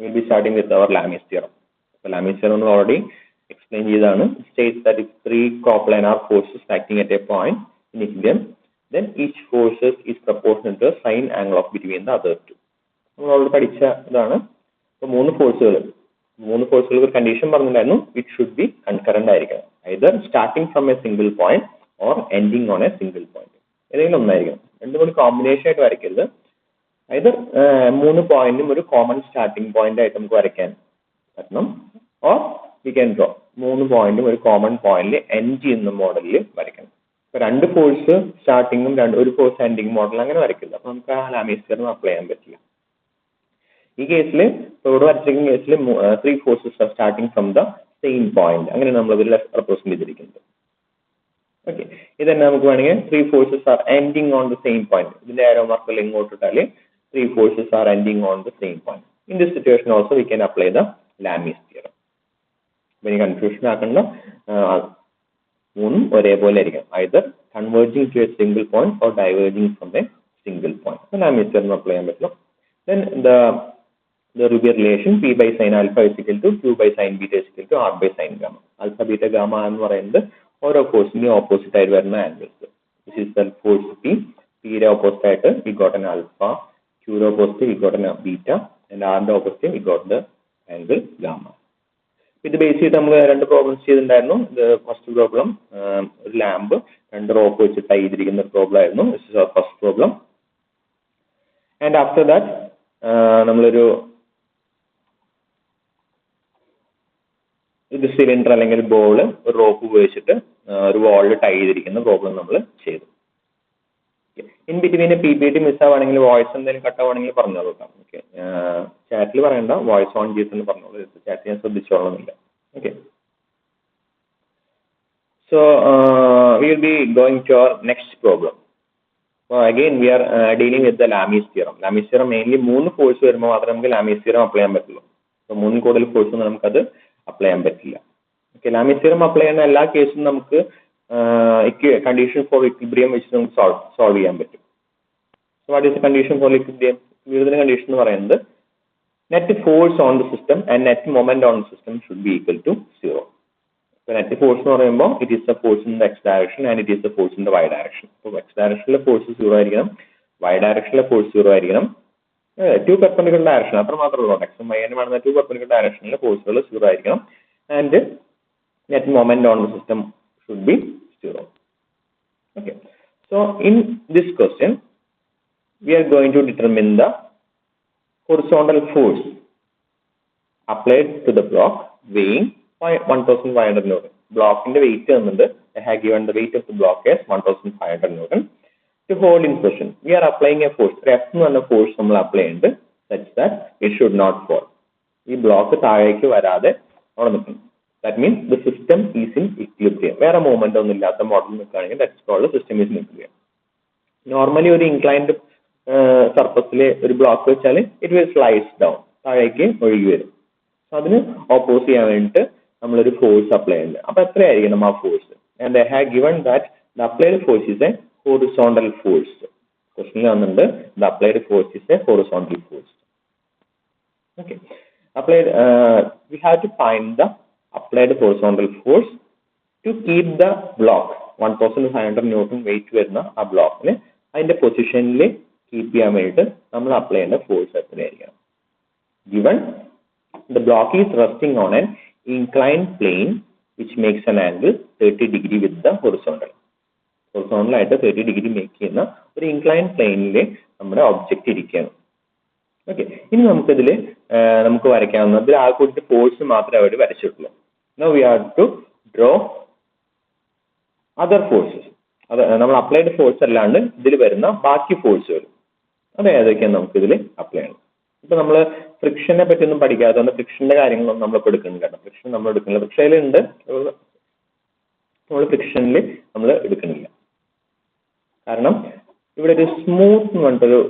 we'll be starting with our Lami's theorem. So Lami's theorem already explained ചെയ്തതാണ്. States that if three coplanar forces acting at a point in equilibrium, then each force is proportional to the sine angle of between the other two. നമ്മൾ already പഠിച്ച ഇതാണ്. ഇപ്പോൾ മൂന്ന് ഫോഴ്സുകൾ ഒരു condition പറഞ്ഞിട്ടുണ്ടായിരുന്നു, it should be concurrent ആയിരിക്കണം, either starting from a single point or ending on A single point. ഏതെങ്കിലും ഒന്നായിരിക്കണം, രണ്ടും കൂടി കോമ്പിനേഷൻ ആയിട്ട് വരയ്ക്കരുത്. ഐദർ മൂന്ന് പോയിന്റും ഒരു കോമൺ സ്റ്റാർട്ടിംഗ് പോയിന്റ് ആയിട്ട് നമുക്ക് വരയ്ക്കാൻ പറ്റണം, ഓർ വി ക്യാൻ ഡ്രോ മൂന്ന് പോയിന്റും ഒരു കോമൺ പോയിന്റിൽ എൻഡ് ചെയ്യുന്ന മോഡലിൽ വരയ്ക്കണം. ഇപ്പൊ രണ്ട് ഫോഴ്സ് സ്റ്റാർട്ടിങ്ങും ഒരു ഫോഴ്സ് എൻഡിങ് മോഡൽ അങ്ങനെ വരയ്ക്കില്ല. അപ്പൊ നമുക്ക് ആ ലാമീസ് തിയറം അപ്ലൈ ചെയ്യാൻ പറ്റില്ല. ഈ കേസിൽ ഇവിടെ വരച്ചിരിക്കുന്ന കേസിൽ three forces are starting from the same point, അങ്ങനെ നമ്മൾ ഇതിൽ റെപ്രസെന്റ് ചെയ്തിരിക്കുന്നത്. ഓക്കെ, ഇതന്നെ നമുക്ക് വേണമെങ്കിൽ three forces are ending on the same point, ഇതിന്റെ ആരോ മാർക്കൽ ഇങ്ങോട്ട് ഇട്ടാൽ three forces are ending on the same point. In this situation also we can apply the Lami's theorem. ഇനി കൺഫ്യൂഷൻ ആക്കേണ്ട, മൂന്നും ഒരേപോലെ ആയിരിക്കും, either converging to a single point or diverging from a single point. Lamees theorem apply ചെയ്യാൻ പറ്റില്ല. Then there will be a relation P by sin alpha is equal to Q by sin beta is equal to R by sin gamma. Alpha beta gamma എന്ന് പറയുന്നത് ഓരോ ഫോഴ്സിന്റെ opposite ആയിട്ട് വരുന്ന angles. This is the force P. P യുടെ opposite ആയിട്ട് we got an alpha, Q യുടെ opposite we got an beta, and R ന്റെ opposite we got the angle gamma. ഇത് ബേസ് ചെയ്ത് നമ്മൾ രണ്ട് പ്രോബ്ലംസ് ചെയ്തിട്ടുണ്ടായിരുന്നു. ഫസ്റ്റ് പ്രോബ്ലം ഒരു ലാമ്പ് രണ്ട് റോപ്പ് വെച്ച് ടൈ ചെയ്തിരിക്കുന്ന ഒരു പ്രോബ്ലം ആയിരുന്നു. This is our first problem. And after that നമ്മളൊരു ഇത് സിലിണ്ടർ അല്ലെങ്കിൽ ബോൾ ഒരു റോപ്പ് ഉപയോഗിച്ചിട്ട് ഒരു വാളിൽ ടൈ ചെയ്തിരിക്കുന്ന പ്രോബ്ലം നമ്മൾ ചെയ്തു. In between P P T miss ആവുകയാണെങ്കിൽ വോയിസ് എന്തെങ്കിലും കട്ടാവുകയാണെങ്കിൽ പറഞ്ഞോളൂ. ഓക്കെ, ചാറ്റിൽ പറയണ്ട, വോയിസ് ഓൺ ചെയ്തിട്ട് പറഞ്ഞോളൂ, ചാറ്റ് ഞാൻ ശ്രദ്ധിച്ചോളണമെന്നില്ല. Okay, so we will be going to our next problem. Again we are dealing with the Lami's theorem. Lami's theorem mainly മൂന്ന് ഫോഴ്സ് വരുമ്പോൾ മാത്രമേ നമുക്ക് Lami's theorem അപ്ലൈ ചെയ്യാൻ പറ്റുള്ളൂ. സോ മൂന്നിൽ കൂടുതൽ ഫോഴ്സ് ഒന്നും നമുക്കത് അപ്ലൈ ചെയ്യാൻ പറ്റില്ല. ഓക്കെ, Lami's theorem അപ്ലൈ ചെയ്യുന്ന എല്ലാ കേസും നമുക്ക് കണ്ടീഷൻ ഫോർ ഇക്വിലിബ്രിയം വെച്ച് നമുക്ക് സോൾവ് ചെയ്യാൻ പറ്റും. So what is condition for equilibrium? Equilibrium condition എന്ന് പറയുന്നത് net force on the system and net moment on the system should be equal to 0. Net force എന്ന് പറയുമ്പോൾ it is the force in the X direction and it is the force in the Y direction. അപ്പോൾ X ഡയറക്ഷനിലെ force 0 ആയിരിക്കണം, Y ഡയറക്ഷനിലെ force 0 ആയിരിക്കണം. To perpendicular direction അത്ര മാത്രമേ ഉള്ളൂ. എക്സും വൈ എന്ന് പറയുന്ന ടു പെർപെൻഡിക്കുലർ ഡയറക്ഷനിലെ ഫോഴ്സുകൾ 0 ആയിരിക്കണം. And net moment on the system should be 0. Okay, so in this question we are going to determine the horizontal force applied to the block weighing 1500 Newton. ബ്ലോക്കിന്റെ weight തന്നിട്ട് I have given the weight of the block as 1500 Newton. To hold in position, we are applying a force. F എന്ന് പറഞ്ഞ force നമ്മൾ apply ചെയ്യുന്നുണ്ട് such that it should not fall. ഈ block താഴേക്ക് വരാതെ അവിടെ നിൽക്കണം. That means the system is in equilibrium. വേറെ മൂവ്മെന്റ് ഒന്നും ഇല്ലാത്ത മോഡൽ നിൽക്കുകയാണെങ്കിൽ that's called the system is in equilibrium. Normally ഒരു ഇൻക്ലൈൻഡ് സർഫസിൽ ഒരു ബ്ലോക്ക് വെച്ചാൽ it will slide down, താഴേക്ക് ഒഴുകി വരും. അതിന് ഓപ്പോസ് ചെയ്യാൻ വേണ്ടിയിട്ട് നമ്മളൊരു ഫോഴ്സ് അപ്ലൈ ചെയ്യുന്നത്. അപ്പൊ എത്രയായിരിക്കണം ആ force? And I have given that the applied force is a horizontal force. ക്വസ്റ്റ്യനിൽ വന്നിട്ടുണ്ട് the applied force is a horizontal force. Okay, applied we have to find the applied horizontal force to keep the block 1500 newton weight വരുന്ന ആ ബ്ലോക്കിന് അതിന്റെ പൊസിഷനിൽ keep ചെയ്യാൻ വേണ്ടിയിട്ട് നമ്മൾ അപ്ലൈ ചെയ്യേണ്ട ഫോഴ്സ് എത്രയായിരിക്കണം? Given the block is resting on an inclined plane which makes an angle 30 degree with the horizontal. Horizontal ആയിട്ട് 30 degree മേക്ക് ചെയ്യുന്ന ഒരു ഇൻക്ലൈൻഡ് പ്ലെയിനിൽ നമ്മുടെ ഒബ്ജക്റ്റ് ഇരിക്കുകയാണ്. ഓക്കെ, ഇനി നമുക്കിതിൽ നമുക്ക് വരയ്ക്കാവുന്ന ഇതിൽ ആ കൂടി ഫോഴ്സ് മാത്രമേ അവർ വരച്ചിട്ടുള്ളൂ. Now we have to draw other forces. അത് നമ്മൾ അപ്ലൈഡ് ഫോഴ്സ് അല്ലാണ്ട് ഇതിൽ വരുന്ന ബാക്കി ഫോഴ്സുകൾ അത് ഏതൊക്കെയാണ് നമുക്ക് ഇതിൽ അപ്ലൈ ചെയ്യണം. ഇപ്പൊ നമ്മൾ ഫ്രിക്ഷനെ പറ്റി ഒന്നും പഠിക്കാത്തതുകൊണ്ട് ഫ്രിക്ഷന്റെ കാര്യങ്ങളൊന്നും നമ്മളിപ്പോൾ എടുക്കുന്നില്ല. ഫ്രിക്ഷൻ നമ്മൾ എടുക്കുന്നില്ല, ഫ്രിക്ഷനിലുണ്ട്, നമ്മൾ ഫ്രിക്ഷനിൽ നമ്മൾ എടുക്കുന്നില്ല. കാരണം ഇവിടെ ഒരു സ്മൂത്ത് എന്ന് പറഞ്ഞിട്ടൊരു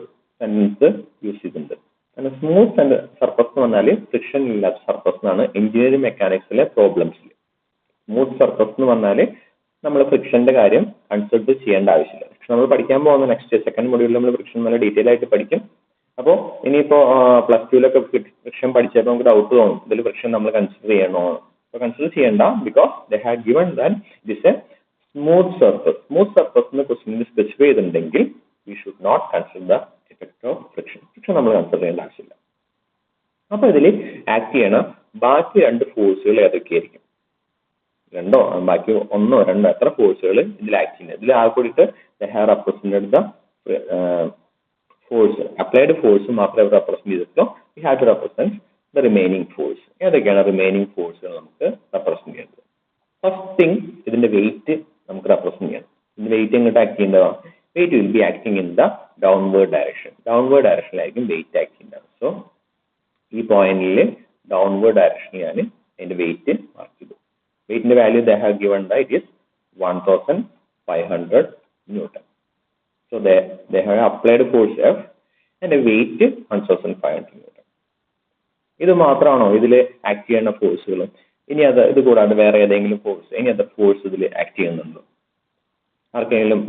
സെന്റൻസ് യൂസ് ചെയ്തിട്ടുണ്ട്. കാരണം സ്മൂത്ത് സർഫസ് എന്ന് പറഞ്ഞാൽ ഫ്രിക്ഷൻ ഇല്ലാത്ത സർഫസ് എന്നാണ് എഞ്ചിനീയറിംഗ് മെക്കാനിക്സിലെ പ്രോബ്ലംസിൽ. സ്മൂത്ത് സർഫസ് എന്ന് പറഞ്ഞാൽ നമ്മൾ ഫ്രിക്ഷന്റെ കാര്യം കൺസിഡർ ചെയ്യേണ്ട ആവശ്യമില്ല. ഫ്രിക്ഷൻ നമ്മൾ പഠിക്കാൻ പോകുന്ന നെക്സ്റ്റ് സെക്കൻഡ് മൊഡ്യൂളിൽ നമ്മൾ ഫ്രിക്ഷൻ നല്ല ഡീറ്റെയിൽ ആയിട്ട് പഠിക്കും. അപ്പോൾ ഇനിയിപ്പോൾ +2 ഫ്രിക്ഷൻ പഠിച്ചപ്പോൾ നമുക്ക് ഡൗട്ട് തോന്നും, ഇതിൽ ഫ്രിക്ഷൻ നമ്മൾ കൺസിഡർ ചെയ്യണോ? അപ്പോൾ കൺസിഡർ ചെയ്യേണ്ട, because they have given that it is a smooth surface. Smooth surface എന്ന് ക്വസ്റ്റ്യനിൽ സ്പെസിഫൈ ചെയ്തിട്ടുണ്ടെങ്കിൽ we should not consider the effect of friction. Friction നമ്മൾ കൺസിഡർ ചെയ്യേണ്ട ആവശ്യമില്ല. അപ്പോൾ ഇതിൽ ആക്ട് ചെയ്യണ ബാക്കി 2 ഫോഴ്സുകൾ ഏതൊക്കെയായിരിക്കും? 2 ബാക്കി 1 2 എത്ര ഫോഴ്സുകൾ ഇതിൽ ആക്ട് ചെയ്യുന്നത്? ഇതിൽ ആ കൂടിയിട്ട് they have represented the force, applied force മാത്രമേ റെപ്രസെന്റ് ചെയ്തിട്ടുള്ളൂ. We have to represent the remaining force. ഏതൊക്കെയാണ് റിമൈനിങ് ഫോഴ്സുകൾ നമുക്ക് റെപ്രസെന്റ് ചെയ്യുന്നത്? ഫസ്റ്റ് തിങ്, ഇതിന്റെ വെയിറ്റ് നമുക്ക് റെപ്രസെന്റ് ചെയ്യണം. ഇതിന്റെ വെയിറ്റ് എങ്ങോട്ട് ആക്ട് ചെയ്യേണ്ടതാണ്? Weight will be acting in the downward direction. Downward ഡയറക്ഷനിലായിരിക്കും വെയിറ്റ് ആക്ട് ചെയ്യുന്നത്. സോ ഈ പോയിന്റിൽ ഡൗൺവേർഡ് ഡയറക്ഷനിൽ ഞാൻ അതിന്റെ വെയിറ്റ് മാർക്ക് ചെയ്തു. വെയിറ്റിന്റെ value they have given the it is 1500 Newton. So they have applied force F and a weight 1500 Newton. ഇത് മാത്രമാണോ ഇതിൽ ആക്ട് ചെയ്യുന്ന ഫോഴ്സുകൾ? ഇനി ഇത് കൂടാതെ വേറെ ഏതെങ്കിലും ഫോഴ്സ്, ഇനി അതർ ഫോഴ്സ് ഇതിൽ ആക്ട് ചെയ്യുന്നുണ്ടോ? ആർക്കെങ്കിലും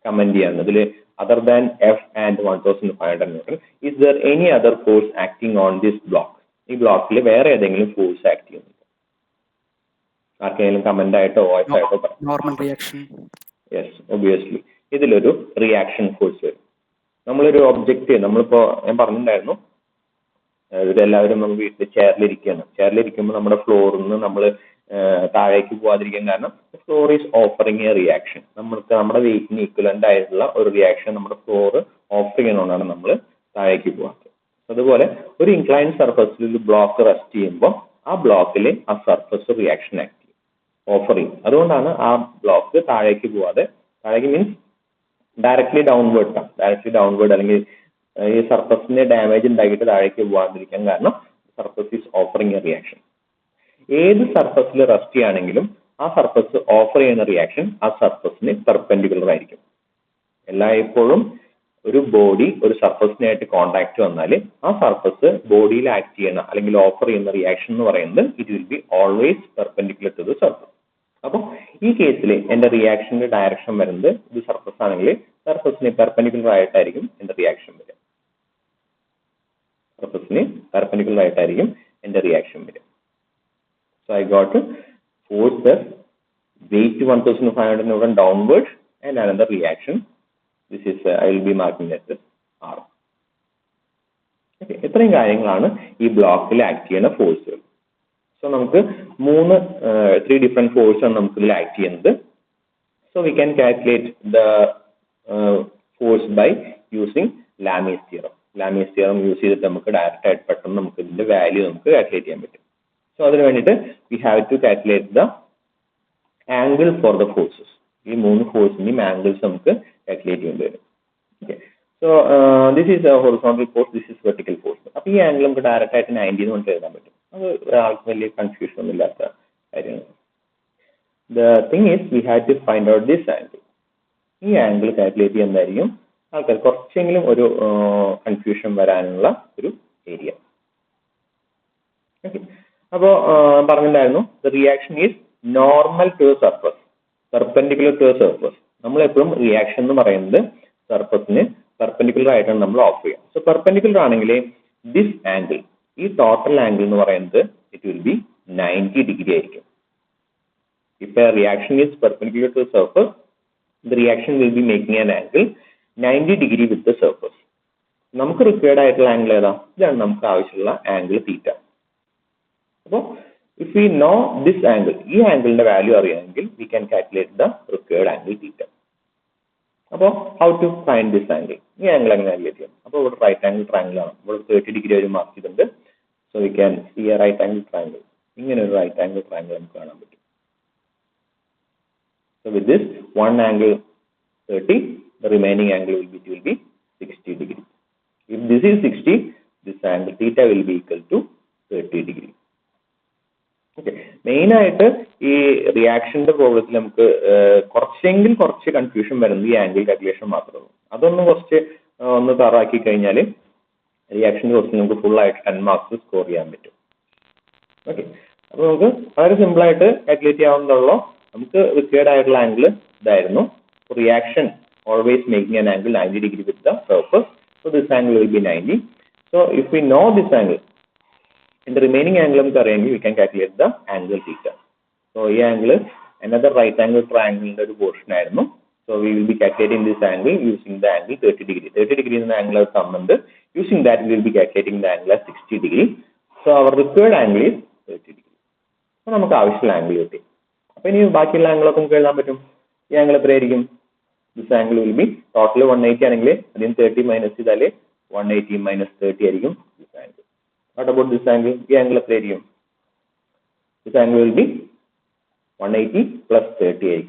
കമന്റ് ചെയ്യാൻ. ഇതിൽ other than F and 1500 Newton, is there any other force acting on this block? ഈ ബ്ലോക്കിൽ വേറെ ഏതെങ്കിലും ഫോഴ്സ് ആക്ട് ചെയ്യുന്നുണ്ടോ? ആർക്കെങ്കിലും കമന്റ് ആയിട്ടോ വോയിസ് ആയിട്ടോ പറയാം. Normal reaction. യെസ്, ഒബിയസ്ലി ഇതിലൊരു റിയാക്ഷൻ ഫോഴ്സ് വരും. നമ്മളൊരു ഒബ്ജക്റ്റ്, നമ്മളിപ്പോ ഞാൻ പറഞ്ഞിട്ടുണ്ടായിരുന്നു, ഇവരെല്ലാവരും നമ്മൾ വീട്ടിൽ ചെയറിലിരിക്കുമ്പോൾ നമ്മുടെ ഫ്ലോറിൽ നിന്ന് നമ്മൾ താഴേക്ക് പോവാതിരിക്കാൻ കാരണം floor is offering A reaction. നമ്മൾക്ക് നമ്മുടെ വെയിറ്റിന് ഈക്വലന്റ് ആയിട്ടുള്ള ഒരു റിയാക്ഷൻ നമ്മുടെ ഫ്ലോർ ഓഫർ ചെയ്യണോണ്ടാണ് നമ്മൾ താഴേക്ക് പോകാത്തത്. അതുപോലെ ഒരു ഇൻക്ലൈൻ സർഫസിൽ ഒരു ബ്ലോക്ക് റെസ്റ്റ് ചെയ്യുമ്പോൾ ആ ബ്ലോക്കിൽ ആ സർഫസ് റിയാക്ഷൻ ആക്ട് ചെയ്യും, ഓഫർ ചെയ്യും. അതുകൊണ്ടാണ് ആ ബ്ലോക്ക് താഴേക്ക് പോവാതെ, താഴേക്ക് മീൻസ് ഡയറക്ട്ലി ഡൗൺവേർഡ് അല്ലെങ്കിൽ ഈ സർഫസിന് ഡാമേജ് ഉണ്ടാക്കിയിട്ട് താഴേക്ക് പോകാതിരിക്കാൻ കാരണം surface is offering A reaction. ഏത് സർഫസിൽ റെസ്റ്റ് ചെയ്യുകയാണെങ്കിലും ആ സർഫസ് ഓഫർ ചെയ്യുന്ന റിയാക്ഷൻ ആ സർഫസിന് പെർപെൻഡിക്കുലർ ആയിരിക്കും. എല്ലായ്പ്പോഴും ഒരു ബോഡി ഒരു സർഫസിനായിട്ട് കോണ്ടാക്ട് വന്നാൽ ആ സർഫസ് ബോഡിയിൽ ആക്ട് ചെയ്യുന്ന അല്ലെങ്കിൽ ഓഫർ ചെയ്യുന്ന റിയാക്ഷൻ എന്ന് പറയുന്നത് it will be always perpendicular to the surface. അപ്പോൾ ഈ കേസിൽ എന്റെ റിയാക്ഷന്റെ ഡയറക്ഷൻ വരുന്നത് ഇത് സർഫസ് ആണെങ്കിൽ സർഫസിന് പെർപെൻഡിക്കുലർ ആയിട്ടായിരിക്കും എന്റെ റിയാക്ഷൻ വരിക. സർഫസിന് പെർപെൻഡിക്കുലർ ആയിട്ടായിരിക്കും എന്റെ റിയാക്ഷൻ വരിക. So I got force F, weight 1500 Newton downward and another reaction. This is I will be marking as R. Okay, ഇത്രയും കാര്യങ്ങളാണ് ഈ ബ്ലോക്കിൽ ആക്ട് ചെയ്യുന്ന ഫോഴ്സുകൾ. സോ നമുക്ക് 3 ഡിഫറെന്റ് ഫോഴ്സ് ആണ് നമുക്ക് ഇതിൽ ആക്ട് ചെയ്യുന്നത്. So we can calculate the force by using Lami's theorem. Lami's theorem use ചെയ്തിട്ട് നമുക്ക് ഡയറക്റ്റ് ആയിട്ട് പെട്ടെന്ന് നമുക്ക് ഇതിന്റെ വാല്യൂ നമുക്ക് കാൽക്കുലേറ്റ് ചെയ്യാൻ പറ്റും. സോ അതിന് വേണ്ടിയിട്ട് we have to calculate the angle for the forces. ഈ 3 ഫോഴ്സിന്റെയും ആംഗിൾസ് നമുക്ക് കാൽക്കുലേറ്റ് ചെയ്യേണ്ടി വരും. Okay, so this is horizontal force, this is vertical force. അപ്പോൾ ഈ ആംഗിൾ നമുക്ക് ഡയറക്റ്റ് ആയിട്ട് 90 എന്ന് കൊണ്ട് എഴുതാൻ പറ്റും. അത് ഒരാൾക്ക് വലിയ കൺഫ്യൂഷൻ ഒന്നും ഇല്ലാത്ത കാര്യമാണ്. The thing is we have to find out this angle. ഈ ആംഗിൾ കാൽക്കുലേറ്റ് ചെയ്യുന്നതായിരിക്കും ആൾക്കാർ കുറച്ചെങ്കിലും ഒരു കൺഫ്യൂഷൻ വരാനുള്ള ഒരു ഏരിയ. ഓക്കെ, അപ്പോൾ പറഞ്ഞിട്ടുണ്ടായിരുന്നു the reaction is normal to surface, perpendicular to surface. നമ്മൾ എപ്പോഴും റിയാക്ഷൻ എന്ന് പറയുന്നത് സർഫസിന് പെർപെൻഡിക്കുലർ ആയിട്ടാണ് നമ്മൾ ഓഫ് ചെയ്യുക. സോ പെർപെൻഡിക്കുലർ ആണെങ്കിൽ ദിസ് ആംഗിൾ, ഈ ടോട്ടൽ ആംഗിൾ എന്ന് പറയുന്നത് ഇറ്റ് വിൽ ബി 90 ഡിഗ്രി ആയിരിക്കും. If a reaction is perpendicular to surface, the reaction will be making an angle 90 degree with the surface. നമുക്ക് റിക്വയർഡ് ആയിട്ടുള്ള ആംഗിൾ ഏതാ? ഇതാണ് നമുക്ക് ആവശ്യമുള്ള ആംഗിൾ തീറ്റ. അപ്പോൾ if we know this angle, ഈ ആംഗിളിന്റെ വാല്യൂ അറിയാമെങ്കിൽ we can calculate the required angle theta. അപ്പോൾ how to find this angle? ഈ ആംഗിൾ എങ്ങനെ കാൽക്കുലേറ്റ് ചെയ്യാം? അപ്പോൾ ഇവിടെ റൈറ്റ് ആംഗിൾ ട്രയാംഗിൾ ആണ്, ഇവിടെ 30 ഡിഗ്രി ഒരു മാർക്ക് ചെയ്തിട്ടുണ്ട്. So we can see a right angle triangle. ഇങ്ങനെ ഒരു റൈറ്റ് ആംഗിൾ ട്രയാംഗിൾ നമുക്ക് കാണാൻ പറ്റും. So with this one angle 30, the remaining angle will be 60 degree. If this is 60, this angle theta will be equal to 30 degree. Okay, main ആയിട്ട് ഈ റിയാക്ഷന്റെ പ്രോബ്ലത്തിൽ നമുക്ക് കുറച്ച് confusion വരുന്നത് ഈ ആംഗിൾ കാൽക്കുലേഷൻ മാത്രമേ ഉള്ളൂ. അതൊന്ന് കുറച്ച് ഒന്ന് തറാക്കി കഴിഞ്ഞാൽ റിയാക്ഷന്റെ ക്വസ്റ്റ്യൻ നമുക്ക് ഫുൾ ആയിട്ട് 10 മാർക്സ് സ്കോർ ചെയ്യാൻ പറ്റും. ഓക്കെ, അപ്പോൾ നമുക്ക് വളരെ സിമ്പിൾ ആയിട്ട് കാൽക്കുലേറ്റ് ചെയ്യാവുന്നതുള്ളൂ. നമുക്ക് റിക്വയർഡ് ആയിട്ടുള്ള ആംഗിൾ ഇതായിരുന്നു. Reaction always making an angle 90 degree with the surface. So this angle will be 90. So if we know this angle, in the remaining angle we can calculate the angle theta. So this angle another right angle triangle portion. So we will be calculating this angle using the angle 30 degree. 30 degree is the angle of thumb. Using that we will be calculating the angle as 60 degree. So our required angle is 30 degree. So we have angle. Now we will angle of this angle. This angle will be total 180 angle. Then 30 minus 180 minus 30 this angle. What about this angle? This angle of this angle will be 180 plus 30.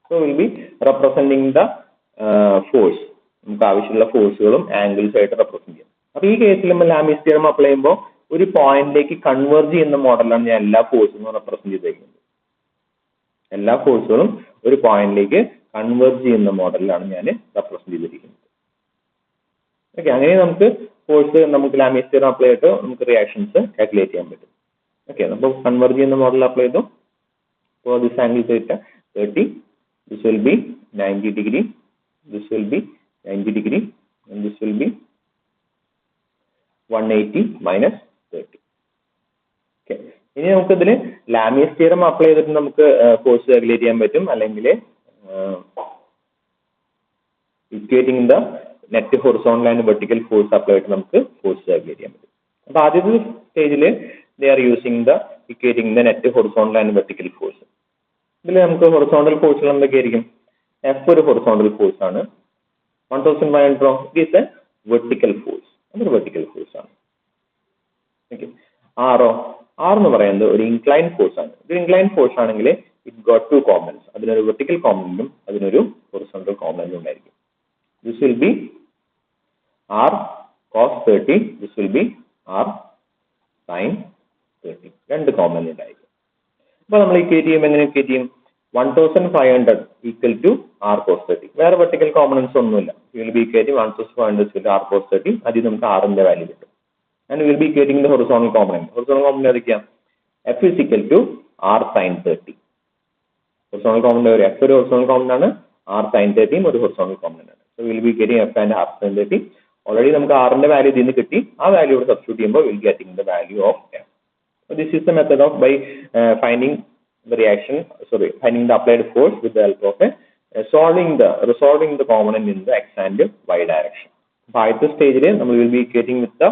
So we will be representing the force. Force angles represent. Now in this case, Lami's theorem apply one point converge in the model and all forces represent. All forces one point converge in the model and represent. Okay, again, force Lami's theorem apply reactions calculate. Okay, converge in the model apply. So this angle theta 30. This will be 90 degree. This will be 90 degree, and this will be 180 minus 30. Okay. Now we will Lami's theorem apply force calculate equating the net horizontal and vertical force applied force calculate. Now this stage they are using the equating the net horizontal and vertical force. Horizontal force F horizontal force 1500 is a vertical force. Vertical force. Okay. R is inclined force. The inclined force it got two components. That is a vertical component and a horizontal component. This will be R cos 30. This will be R sin 30. Two components. Now, we will 1500 equal to R cos 30. Where vertical components we will be equating 1500 with R cos 30. That is R in the value. And we will be equating the horizontal component. Horizontal component is F is equal to R sin 30. Horizontal component F is horizontal component, R sin 30 is horizontal component. So we will be getting F and R sin 30. Already we have R in the value. That value substitute we will be getting the value of F. So this is the method of by finding the reaction, finding the applied force with the help of resolving the component in the x and y direction. By this stage, we will be equating with the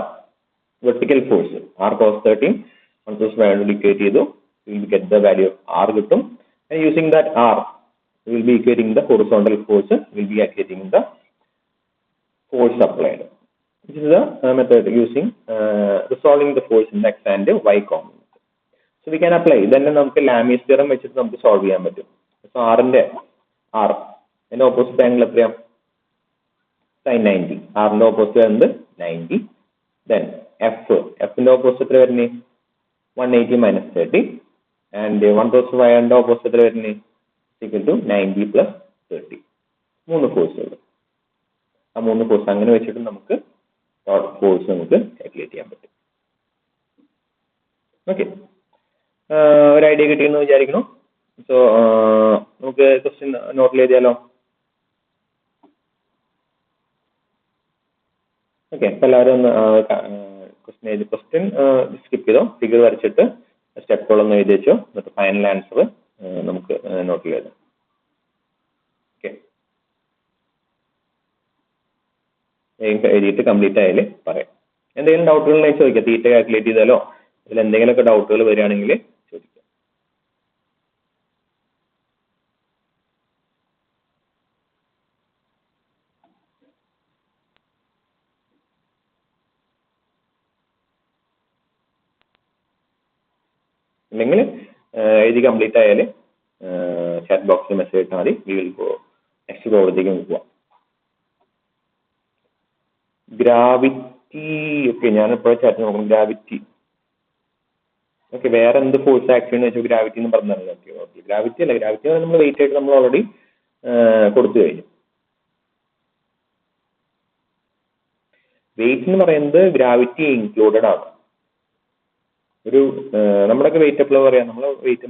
vertical force R cos 30. Once we will get the value of R, and using that R, we will be equating the horizontal force. We will be equating the force applied. This is the method using resolving the force in the x and y component. So we can apply. Then we will Lami's theorem solve. So R and R and opposite angle sin 90. R and opposite angle 90. Then F in the opposite 180 minus 30. And 1,005 and opposite is equal to 90 plus 30. Three forces. That three forces force calculate. Okay. One idea getting so question note okay, question skip figure step the final answer note okay. Complete and then doubt theta calculate doubt complete chat box message we will go next go gravity okay chat gravity okay where and the force action gravity gravity weight already weight gravity included weight weight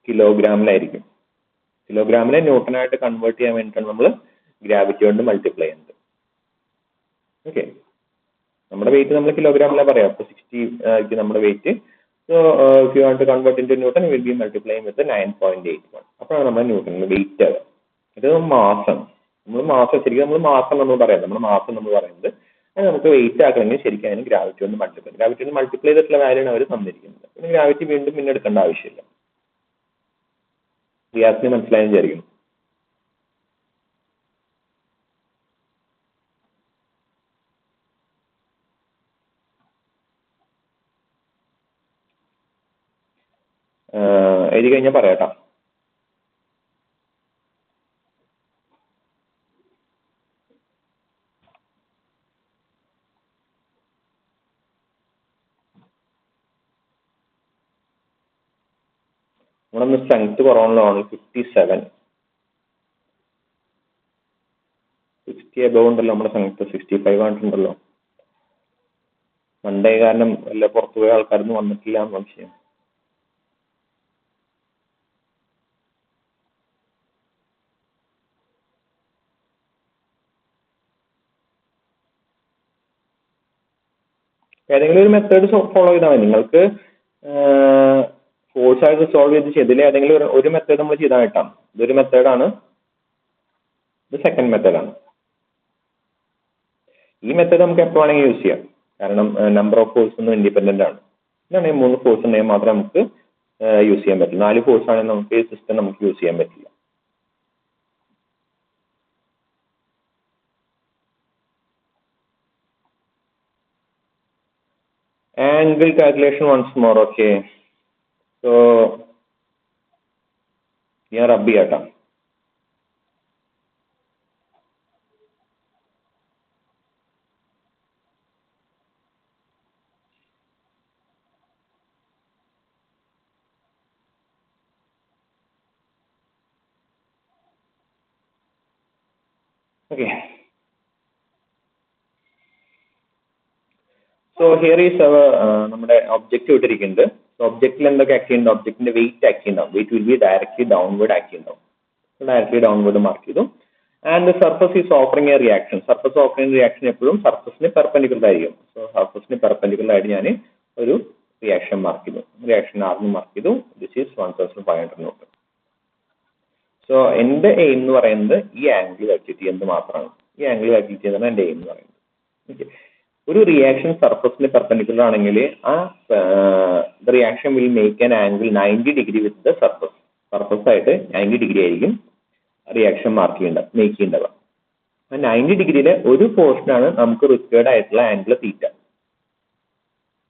kilogram kilogram Newton convert gravity multiply okay, നമ്മുടെ weight നമ്മൾ കിലോഗ്രാമിലാണ് പറയാം. അപ്പോൾ 60 ആയിരിക്കും നമ്മുടെ weight. So if you want to convert in to newton will be multiplying with 9.81. അപ്പോഴാണ് നമ്മുടെ ന്യൂട്ടണിൽ wait ആവുക. ഇത് മാസം, നമ്മൾ മാസം ശരിക്കും നമ്മൾ മാസം നമ്മൾ പറയാം, നമ്മുടെ മാസം നമ്മൾ പറയുന്നത്. അത് നമുക്ക് വെയിറ്റ് ആക്കണമെങ്കിൽ ശരിക്കും അതിന് ഗ്രാവിറ്റി ഒന്ന് മൾട്ടിപ്ലൈ ചെയ്തിട്ടുള്ള വാല്യൂ ആണ് അവർ തന്നിരിക്കുന്നത്. പിന്നെ ഗ്രാവിറ്റി വീണ്ടും പിന്നെ എടുക്കേണ്ട ആവശ്യമില്ല. റിയാസിന് മനസ്സിലായെന്ന് വിചാരിക്കുന്നു. എഴുതി കഴിഞ്ഞാൽ പറയാട്ടോ. നമ്മളൊന്ന് സ്ട്രെങ്ത് കുറവാണല്ലോ, 57. 60 എബവ് ഉണ്ടല്ലോ നമ്മുടെ സ്ട്രെങ്ത്. 65 ആയിട്ടുണ്ടല്ലോ. മൺഡേ കാരണം വല്ല പുറത്തുപോയ ആൾക്കാരൊന്നും വന്നിട്ടില്ല എന്ന് സംശയം. ഏതെങ്കിലും ഒരു മെത്തേഡ് ഫോളോ ചെയ്താൽ മതി. നിങ്ങൾക്ക് ഫോഴ്സ് ആയിട്ട് സോൾവ് ചെയ്തില്ല ഏതെങ്കിലും ഒരു മെത്തേഡ് നമ്മൾ ചെയ്താൽ കിട്ടാം. ഇതൊരു മെത്തേഡാണ്, ഇത് സെക്കൻഡ് മെത്തേഡാണ്. ഈ മെത്തേഡ് നമുക്ക് എപ്പോൾ വേണമെങ്കിൽ യൂസ് ചെയ്യാം, കാരണം നമ്പർ ഓഫ് ഫോഴ്സ് ഒന്നും ഇൻഡിപെൻഡന്റ് ആണ്. ഇതാണെങ്കിൽ 3 ഫോഴ്സ് ഉണ്ടെങ്കിൽ മാത്രമേ നമുക്ക് യൂസ് ചെയ്യാൻ പറ്റുള്ളൂ. 4 ഫോഴ്സ് ആണെങ്കിൽ നമുക്ക് ഈ സിസ്റ്റം നമുക്ക് യൂസ് ചെയ്യാൻ പറ്റില്ല. Angle calculation once more. Okay, so here Abhi ata. Okay, so here is our നമ്മുടെ ഒബ്ജക്റ്റ് ഇട്ടിരിക്കുന്നത്. ഒബ്ജക്റ്റിൽ എന്തൊക്കെ ആക്ട് ചെയ്യുന്നുണ്ട്? ഒബ്ജക്റ്റിന്റെ വെയിറ്റ് ആക്ട് ചെയ്യുന്നുണ്ടാവും. Weight will be directly downward act ചെയ്യുന്നുണ്ടാവും. ഡയറക്ട്ലി ഡൗൺവേർഡ് മാർക്ക് ചെയ്തു. And the surface is offering a reaction. Surface offering reaction എപ്പോഴും സർഫസിന് പെർപെൻഡിക്കുലർ ആയിരിക്കും. സോ സർഫസിന് പെർപെൻഡിക്കുലർ ആയിട്ട് ഞാൻ ഒരു റിയാക്ഷൻ മാർക്ക് ചെയ്തു. റിയാക്ഷൻ ആർന്ന് മാർക്ക് ചെയ്തു. This is 1500 newton. സോ എന്റെ എയിം എന്ന് പറയുന്നത് ഈ ആംഗിൾ കാൽക്കുലേറ്റ് ചെയ്യുന്നത് മാത്രമാണ്. ഈ ആംഗിൾ കാൽക്കുലേറ്റ് ചെയ്യുന്നതാണ് എന്റെ എയിം എന്ന് പറയുന്നത്. ഓക്കെ, ഒരു റിയാക്ഷൻ സർഫസിന് പെർപെൻഡിക്കുലർ ആണെങ്കിൽ ആ reaction will make an angle 90 degree with the surface. Surface ആയിട്ട് 90 ഡിഗ്രി ആയിരിക്കും റിയാക്ഷൻ മേക്ക് ചെയ്യേണ്ടത്. ആ 90 ഡിഗ്രിയിലെ ഒരു പോർഷനാണ് നമുക്ക് റിക്വയർഡ് ആയിട്ടുള്ള ആംഗിൾ തീറ്റ.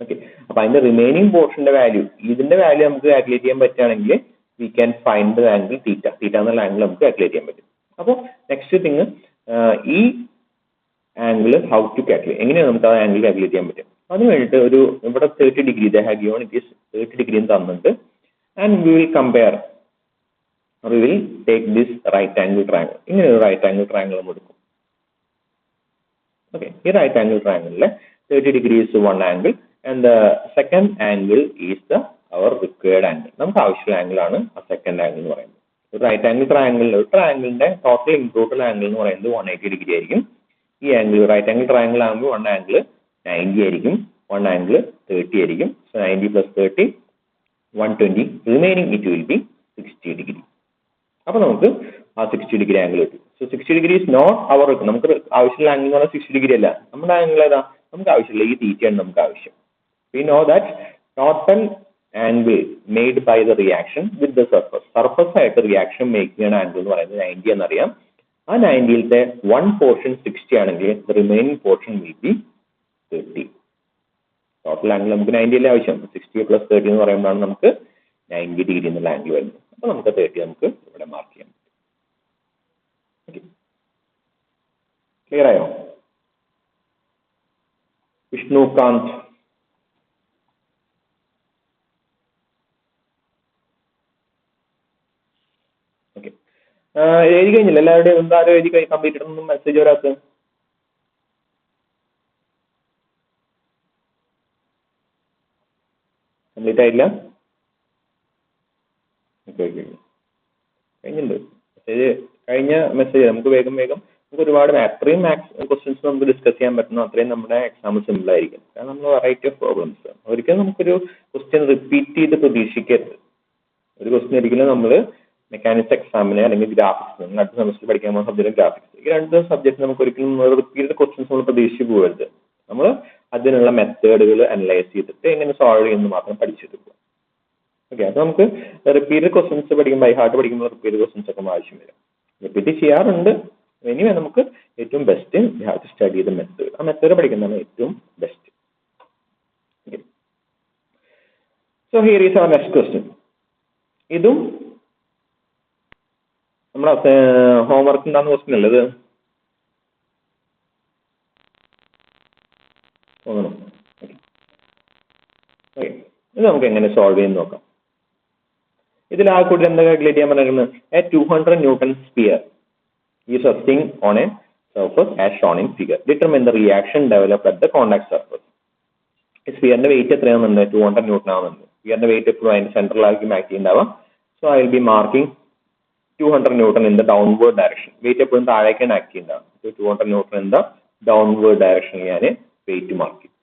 ഓക്കെ, അപ്പൊ അതിന്റെ റിമൈനിങ് പോർഷന്റെ വാല്യൂ, ഇതിന്റെ വാല്യൂ നമുക്ക് കാൽക്കുലേറ്റ് ചെയ്യാൻ പറ്റുകയാണെങ്കിൽ we can find the angle theta. Theta എന്നുള്ള ആംഗിൾ നമുക്ക് കാൽക്കുലേറ്റ് ചെയ്യാൻ പറ്റും. അപ്പോൾ നെക്സ്റ്റ് തിങ്, ഈ ആംഗിൾ ഹൗ ടു കാൽക്കുലേറ്റ്, എങ്ങനെയാണ് നമുക്ക് ആ ആംഗിൾ കാൽക്കുലേറ്റ് ചെയ്യാൻ പറ്റും? അതിന് വേണ്ടിയിട്ട് ഒരു ഇവിടെ 30 degree given it is 30 degree തന്നിട്ട്, and we will compare, we will take this right angle triangle. ഇങ്ങനെ ഒരു റൈറ്റ് ആംഗിൾ ട്രയാങ്കിൾ നമ്മൾ എടുക്കും. ഓക്കെ, ഈ റൈറ്റ് ആംഗിൾ ട്രയാങ്കിളിലെ 30 degree is one angle and the second angle is the our required angle. നമുക്ക് ആവശ്യമുള്ള angle ആണ് ആ സെക്കൻഡ് ആംഗിൾ എന്ന് പറയുന്നത്. ഒരു റൈറ്റ് ആംഗിൾ ട്രയാങ്കിളിൽ ഒരു ട്രയാങ്കിളിന്റെ ടോട്ടൽ ആംഗിൾ എന്ന് പറയുന്നത് 180 ഡിഗ്രി ആയിരിക്കും. ഈ ആംഗിൾ റൈറ്റ് ആംഗിൾ ട്രയാങ്കിൾ ആകുമ്പോൾ വൺ ആംഗിൾ 90 ആയിരിക്കും, വൺ ആംഗിൾ 30 ആയിരിക്കും. So 90 plus 30 120, remaining it will B 60 degree. അപ്പൊ നമുക്ക് ആ 60 ഡിഗ്രി ആംഗിൾ കിട്ടും. സോ 60 ഡിഗ്രി ഇസ് നോട്ട് അവർ, നമുക്ക് ആവശ്യമുള്ള ആംഗിൾ എന്ന് പറഞ്ഞാൽ 60 ഡിഗ്രി അല്ല. നമ്മുടെ ആംഗിൾ ഏതാ? നമുക്ക് ആവശ്യമില്ല ഈ തീറ്റയാണ് നമുക്ക് ആവശ്യം. We know that total angle made by the reaction with the surface. Surface ആയിട്ട് റിയാക്ഷൻ മേക്ക് ചെയ്യുന്ന ആംഗിൾ എന്ന് പറയുന്നത് 90 എന്നറിയാം. ആ 90യിലത്തെ വൺ പോർഷൻ 60 ആണെങ്കിൽ the remaining portion will be 30. Total angle നമുക്ക് 90 അല്ലേ ആവശ്യം. 60 പ്ലസ് 30 എന്ന് പറയുമ്പോഴാണ് നമുക്ക് 90 ഡിഗ്രി എന്നുള്ള ആംഗിൾ വരുന്നത്. അപ്പൊ നമുക്ക് 30 നമുക്ക് ഇവിടെ മാർക്ക് ചെയ്യാം. ക്ലിയർ ആയോ? വിഷ്ണുകാന്ത്, ഓക്കെ, എഴുതി കഴിഞ്ഞില്ല എല്ലാവരുടെയും? എന്തായാലും എഴുതി കംപ്ലീറ്റ് ഇടുന്ന മെസ്സേജ് വരാത്ത? കംപ്ലീറ്റ് ആയില്ല? ഓക്കെ ഓക്കെ, കഴിഞ്ഞിട്ടുണ്ട് മെസ്സേജ്. കഴിഞ്ഞ മെസ്സേജ് നമുക്ക് വേഗം നമുക്ക് ഒരുപാട് അത്രയും ക്വസ്റ്റ്യൻസ് നമുക്ക് ഡിസ്കസ് ചെയ്യാൻ പറ്റുന്ന അത്രയും നമ്മുടെ എക്സാം സിമ്പിൾ ആയിരിക്കും. കാരണം നമ്മൾ വെറൈറ്റി ഓഫ് പ്രോബ്ലംസ് ഒരിക്കലും നമുക്കൊരു ക്വസ്റ്റ്യൻ റിപ്പീറ്റ് ചെയ്ത് പ്രതീക്ഷിക്കരുത്. ഒരു ക്വസ്റ്റ്യൻ ഒരിക്കലും നമ്മൾ മെക്കാനിക്സ് എക്സാമിന് അല്ലെങ്കിൽ ഗ്രാഫിക്സ്, നിങ്ങൾ അടുത്ത സെമസ്റ്ററിൽ പഠിക്കാൻ പോകുന്ന സബ്ജക്ട് ഗ്രാഫിക്സ്, ഈ രണ്ട് സബ്ജക്ട് നമുക്ക് ഒരിക്കലും റിപ്പീറ്റഡ് ക്വസ്റ്റ്യൻസ് നമ്മൾ പ്രതീക്ഷിച്ച് പോകരുത്. നമ്മൾ അതിനുള്ള മെത്തേഡുകൾ അനലൈസ് ചെയ്തിട്ട് എങ്ങനെ സോൾവ് ചെയ്യുന്നത് മാത്രം പഠിച്ചിട്ട് പോകും. ഓക്കെ, അപ്പോൾ നമുക്ക് റിപ്പീറ്റഡ് ക്വസ്റ്റ്യൻസ് പഠിക്കുമ്പോൾ ബൈ ഹാർട്ട് പഠിക്കുമ്പോൾ റിപ്പീറ്റഡ് ക്വസ്റ്റ്യൻസ് ഒക്കെ ആവശ്യം വരും. റിപ്പീറ്റ് ചെയ്യാറുണ്ട്. എനിവേ നമുക്ക് ഏറ്റവും best you have to study the method. ആ മെത്തേഡ് പഠിക്കുന്നതാണ് ഏറ്റവും best. So here is our next question. ഇതും നമ്മുടെ ഹോംവർക്ക് ഉണ്ടാകുന്ന ക്വസ്റ്റ്യൻ അല്ലേ ഇത്? ഇത് നമുക്ക് എങ്ങനെ സോൾവ് ചെയ്യാൻ നോക്കാം. ഇതിൽ ആ കൂടി എന്താ കാൽക്കുലേറ്റ് ചെയ്യാൻ പറഞ്ഞിരിക്കുന്നത്? A 200 Newton sphere is resting on a surface as shown in figure. Determine the reaction developed at the contact surface. ഈ സ്ഫിയറിന്റെ വെയിറ്റ് എത്രയാണെന്നുണ്ട്? 200 Newton ആവുന്നുണ്ട്. സ്ഫിയറിന്റെ വെയിറ്റ് എപ്പോഴും അതിന്റെ സെൻട്രലായിരിക്കും ആക്ട് ചെയ്യുന്നുണ്ടാവുക. So I will be marking 200 Newton in the downward direction. Weight എപ്പോഴും താഴേക്കാണ് act ചെയ്യുന്നുണ്ടാവുക. 200 Newton in the downward direction ഞാൻ വെയിറ്റ് മാർക്ക് ചെയ്തു.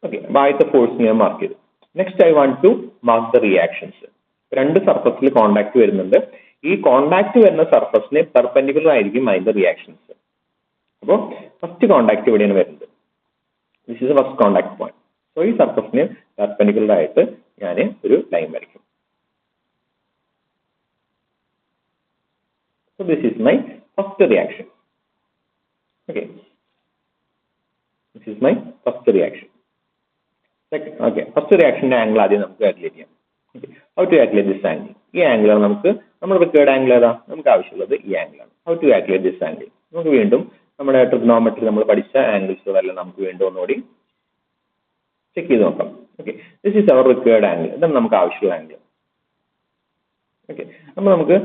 ഓക്കെ, ആദ്യത്തെ ഫോഴ്സ് ഞാൻ മാർക്ക് ചെയ്തു. Next I want to mark the reactions. രണ്ട് സർഫസിൽ കോണ്ടാക്ട് വരുന്നുണ്ട്. ഈ കോണ്ടാക്ട് വരുന്ന സർഫസിന് പെർപെൻഡിക്കുലർ ആയിരിക്കും അതിന്റെ റിയാക്ഷൻസ്. അപ്പോൾ ഫസ്റ്റ് കോണ്ടാക്ട് ഇവിടെയാണ് വരുന്നത്. This is first contact point. So ഈ സർഫസിന് പെർപെൻഡിക്കുലർ ആയിട്ട് ഞാൻ ഒരു ലൈൻ വരയ്ക്കും. So this is my first reaction. Okay, this is my first reaction. Second, okay, first reaction angle ആദ്യം നമുക്ക് കാൽക്കുലേറ്റ് ചെയ്യാം. Okay, how to calculate this angle? ഈ angle നമുക്ക് നമ്മുടെ റിക്വയർഡ് ആംഗിൾ ഏതാ? നമുക്ക് ആവശ്യമുള്ളത് ഈ ആംഗിൾ ആണ്. how to calculate this angle? നമുക്ക് വീണ്ടും നമ്മുടെ ട്രിഗണോമെട്രി നമ്മൾ പഠിച്ച ആംഗിൾസുകളെല്ലാം നമുക്ക് വീണ്ടും ഒന്നുകൂടി ചെക്ക് ചെയ്ത് നോക്കാം. Okay, this is our required angle. ഇതാണ് നമുക്ക് ആവശ്യമുള്ള ആംഗിൾ. ഓക്കെ, അപ്പോൾ നമുക്ക്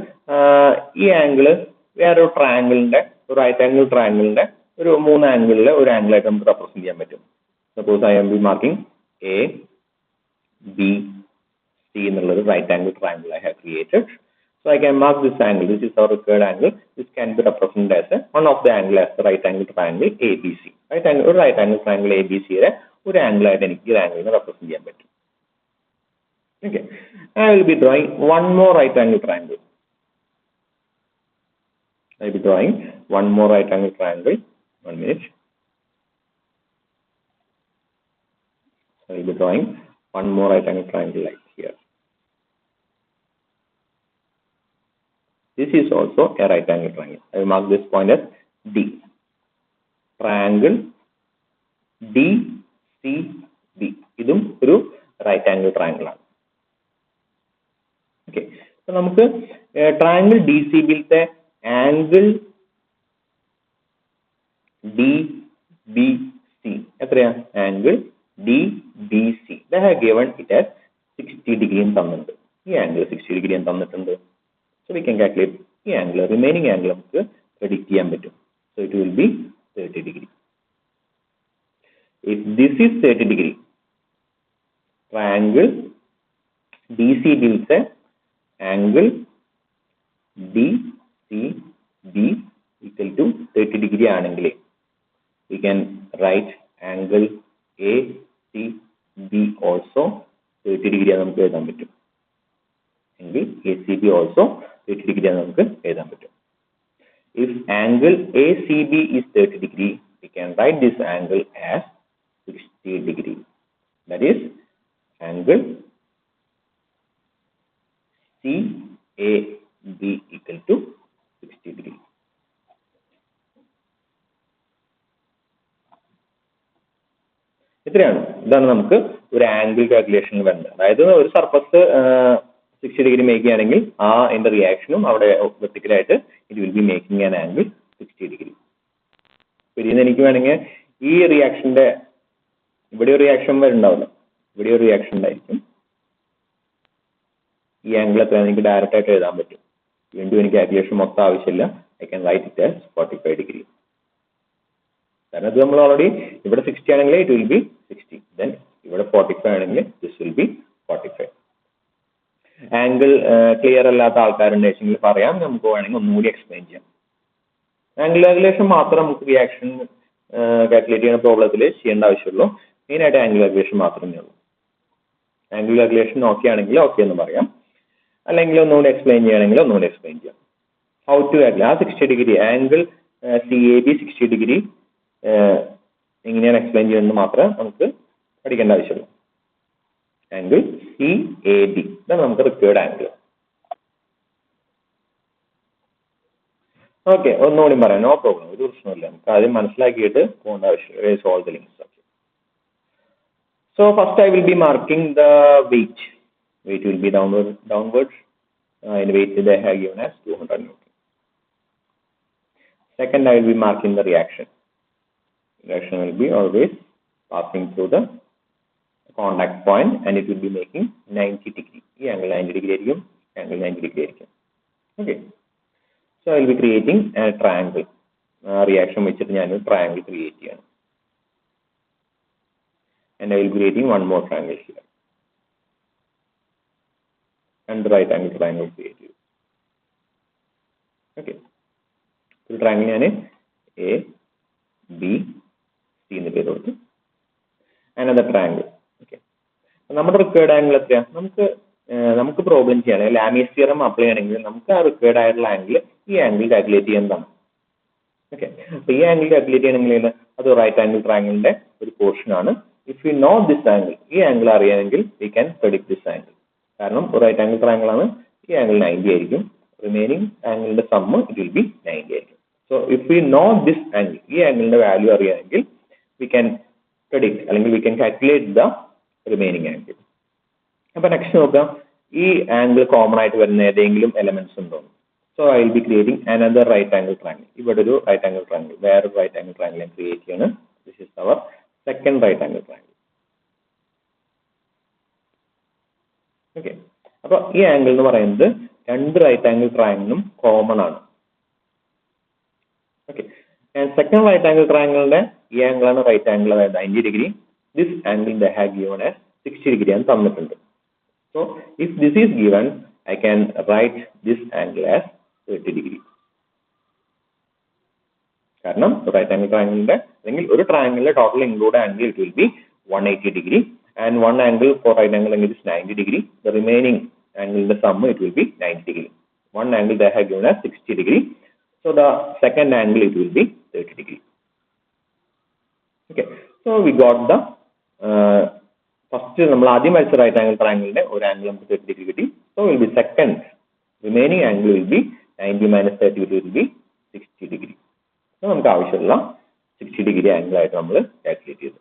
ഈ ആംഗിള് വേറൊരു ട്രയാംഗിളിന്റെ, ഒരു റൈറ്റ് ആംഗിൾ ട്രയാംഗിളിന്റെ ഒരു 3 ആംഗിളിലെ ഒരു ആംഗിളായിട്ട് നമുക്ക് റെപ്രസെന്റ് ചെയ്യാൻ പറ്റും. Suppose I am be marking A B C എന്നുള്ളത് right angle triangle I have created. So I can mark this angle. This is our required angle. This can be represented as one of the angle as the right angle triangle A B C. ഒരു right angle triangle A B സിയുടെ ഒരു ആംഗിളായിട്ട് എനിക്ക് ഈ ആംഗിളിനെ represent ചെയ്യാൻ പറ്റും. Okay, I will be drawing one more right angle triangle. I will be drawing one more right angle triangle. 1 minute. I will be drawing one more right angle triangle like here. This is also a right angle triangle. I will mark this point as D. Triangle DCB. ഇതും ഒരു right angle triangle ആണ്. Okay, അപ്പൊ നമുക്ക് triangle D C ബിയിലത്തെ angle D B C എത്രയാ? Angle D B C given it as 60 degree തന്നിട്ടുണ്ട്. ഈ angle 60 degree തന്നിട്ടുണ്ട്. സോ വി ക്യാൻ കാൽക്കുലേറ്റ് ഈ ആംഗിൾ, റിമൈനിങ് ആംഗിൾ നമുക്ക് പ്രെഡിക്റ്റ് ചെയ്യാൻ പറ്റും. So it will be 30 degree. If this is 30 degree, triangle DCB is a angle DCB equal to 30 degree ആണെങ്കിൽ we can write angle ACB also 30 degree നമുക്ക് എഴുതാൻ പറ്റും. എങ്കിൽ ACB also 30 degree നമുക്ക് എഴുതാൻ പറ്റും. If angle ACB is 30 degree, we can write this angle as 60 degree. That is angle CAB equal to 60 degree. ഇതാണ് നമുക്ക് ഒരു ആംഗിൾ കാൽക്കുലേഷൻ വേണ്ടത്. അതായത് ഒരു സർഫസ് 60 ഡിഗ്രി മേക്ക് ചെയ്യുകയാണെങ്കിൽ ആ അതിന്റെ റിയാക്ഷനും അവിടെ വെർട്ടിക്കലായിട്ട് it will be making an angle 60 degree. പിന്നെ എനിക്ക് വേണമെങ്കിൽ ഈ റിയാക്ഷന്റെ ഇവിടെ ഒരു റിയാക്ഷൻ വരുന്നുണ്ടാവില്ല, ഇവിടെ ഒരു റിയാക്ഷൻ ഉണ്ടായിരിക്കും. ഈ ആംഗിൾ എത്ര എനിക്ക് ഡയറക്റ്റ് ആയിട്ട് എഴുതാൻ പറ്റും. വീണ്ടും എനിക്ക് കാൽക്കുലേഷൻ മൊത്തം ആവശ്യമില്ല. I can right it as 45 degree. കാരണം ഇത് നമ്മൾ ഓൾറെഡി ഇവിടെ 60 ആണെങ്കിൽ ഇറ്റ് വിൽ ബി 60. ദെൻ ഇവിടെ 45 ആണെങ്കിൽ this will be 45. Angle clear അല്ലാത്ത ആൾക്കാരുണ്ടെങ്കിൽ പറയാം, നമുക്ക് വേണമെങ്കിൽ ഒന്നുകൂടി എക്സ്പ്ലെയിൻ ചെയ്യാം. ആംഗുലർ റെഗുലേഷൻ മാത്രം നമുക്ക് റിയാക്ഷൻ കാൽക്കുലേറ്റ് ചെയ്യുന്ന പ്രോബ്ലത്തിൽ ചെയ്യേണ്ട ആവശ്യമുള്ളൂ. മെയിനായിട്ട് ആംഗുലർ റെഗുലേഷൻ മാത്രമേ ഉള്ളൂ. ആംഗുലർ റെഗുലേഷൻ ഓക്കെ ആണെങ്കിൽ ഓക്കെ എന്ന് പറയാം, അല്ലെങ്കിൽ ഒന്നുകൂടി എക്സ്പ്ലെയിൻ ചെയ്യണമെങ്കിൽ ഒന്നുകൂടി എക്സ്പ്ലെയിൻ ചെയ്യാം. ഹൗ ടു കാൽക്കുലേറ്റ് ആ 60 ഡിഗ്രി ആംഗിൾ CAB 60 ഡിഗ്രി എങ്ങനെയാണ് എക്സ്പ്ലെയിൻ ചെയ്യുന്നത് മാത്രമേ നമുക്ക് പഠിക്കേണ്ട ആവശ്യമുള്ളൂ. ആംഗിൾ CAB ഇതാണ് നമുക്ക് റിക്വയർഡ് ആംഗിൾ. ഓക്കെ, ഒന്നുകൂടി പറയാം, നോ പ്രോബ്ലം, ഒരു പ്രശ്നമില്ല. നമുക്ക് ആദ്യം മനസ്സിലാക്കിയിട്ട് പോകേണ്ട ആവശ്യമില്ല. Solve the links. Okay, so first I will be marking the weight. Weight will be downwards. In weight they have given as 200 Newton. Second, I will be marking the reaction. Reaction will be always passing through the contact point and it will be making 90 degree. This angle 90 degree ആയിരിക്കും, angle 90 degree ആയിരിക്കും. Okay, so I will be creating a triangle. Reaction വെച്ചിട്ട് ഞാൻ ഒരു triangle create ചെയ്യണം. And I will be creating one more triangle here. And the right angle triangle create ചെയ്തു. Okay, ഒരു triangle ഞാൻ A, B, C എന്ന് പേര് കൊടുത്തു. Another triangle. Okay, നമ്മുടെ റിക്വയർഡ് ആംഗിൾ എത്രയാ? നമുക്ക് പ്രോബ്ലം ചെയ്യണമെങ്കിൽ ലാമീസ് തിയറം അപ്ലൈ ചെയ്യണമെങ്കിൽ നമുക്ക് ആ റിക്വയർഡ് ആയിട്ടുള്ള ആംഗിൾ ഈ ആംഗിൾ കാൽക്കുലേറ്റ് ചെയ്യുന്നതാണ്. ഓക്കെ, അപ്പൊ ഈ ആംഗിൾ കാൽക്കുലേറ്റ് ചെയ്യണമെങ്കിൽ അത് റൈറ്റ് ആംഗിൾ ട്രയാംഗിളിന്റെ ഒരു പോർഷൻ ആണ്. If you know this angle, ഈ ആംഗിൾ അറിയാമെങ്കിൽ we can predict this angle. കാരണം റൈറ്റ് ആംഗിൾ ട്രയാംഗിൾ ആണ്, ഈ ആംഗിൾ 90 ആയിരിക്കും. റിമൈനിങ് ആംഗിളിന്റെ സമ്മ് ഇറ്റ് വിൽ ബി 90 ആയിരിക്കും. So if you know this angle, ഈ ആംഗിളിന്റെ വാല്യൂ അറിയാമെങ്കിൽ വി ക്യാൻ predict അല്ലെങ്കിൽ we can calculate the remaining angle. അപ്പോൾ നെക്സ്റ്റ് നോക്കാം, ഈ ആംഗിൾ കോമൺ ആയിട്ട് വരുന്ന ഏതെങ്കിലും എലമെന്റ്സ് ഉണ്ടോ? So I will be creating another right angle triangle. ഇവിടെ ഒരു റൈറ്റ് ആംഗിൾ ട്രയാംഗിൾ, വേറൊരു റൈറ്റ് ആംഗിൾ ട്രയാംഗിൾ ഞാൻ ക്രിയേറ്റ് ചെയ്യാണ്. This is our second right angle triangle. Okay, അപ്പോൾ ഈ ആംഗിൾ എന്ന് പറയുന്നത് രണ്ട് റൈറ്റ് ആംഗിൾ ട്രയാംഗിളും കോമൺ ആണ്. ഓക്കെ, സെക്കൻഡ് റൈറ്റ് ആംഗിൾ ട്രയാംഗിളിന്റെ ഈ ആംഗിൾ ആണ് റൈറ്റ് ആംഗിൾ, അതായത് 90 degree. This angle they have given as 60 degree ആണ് തന്നിട്ടുണ്ട്. So if this is given I can write this angle as 30 degree. കാരണം റൈറ്റ് ആംഗിൾ ട്രയാംഗിളിന്റെ അല്ലെങ്കിൽ ഒരു ട്രയാംഗിളിലെ total include angle it will be 180 degree and one angle for right angle എങ്കിൽ 90 degree. The remaining ആംഗിളിന്റെ sum it will be 90 degree. One angle they have given as 60 degree. So the second angle it will be 30 degree. Okay, so we got the first നമ്മൾ ആദ്യം വരച്ച right angle ട്രയാംഗിളിന്റെ ഒരു angle നമുക്ക് 30 degree കിട്ടി. So will be second remaining angle will be 90 minus 30 will be 60 degree. So നമുക്ക് ആവശ്യമുള്ള 60 degree angle ആയിട്ട് നമ്മൾ കാൽക്കുലേറ്റ് ചെയ്തു.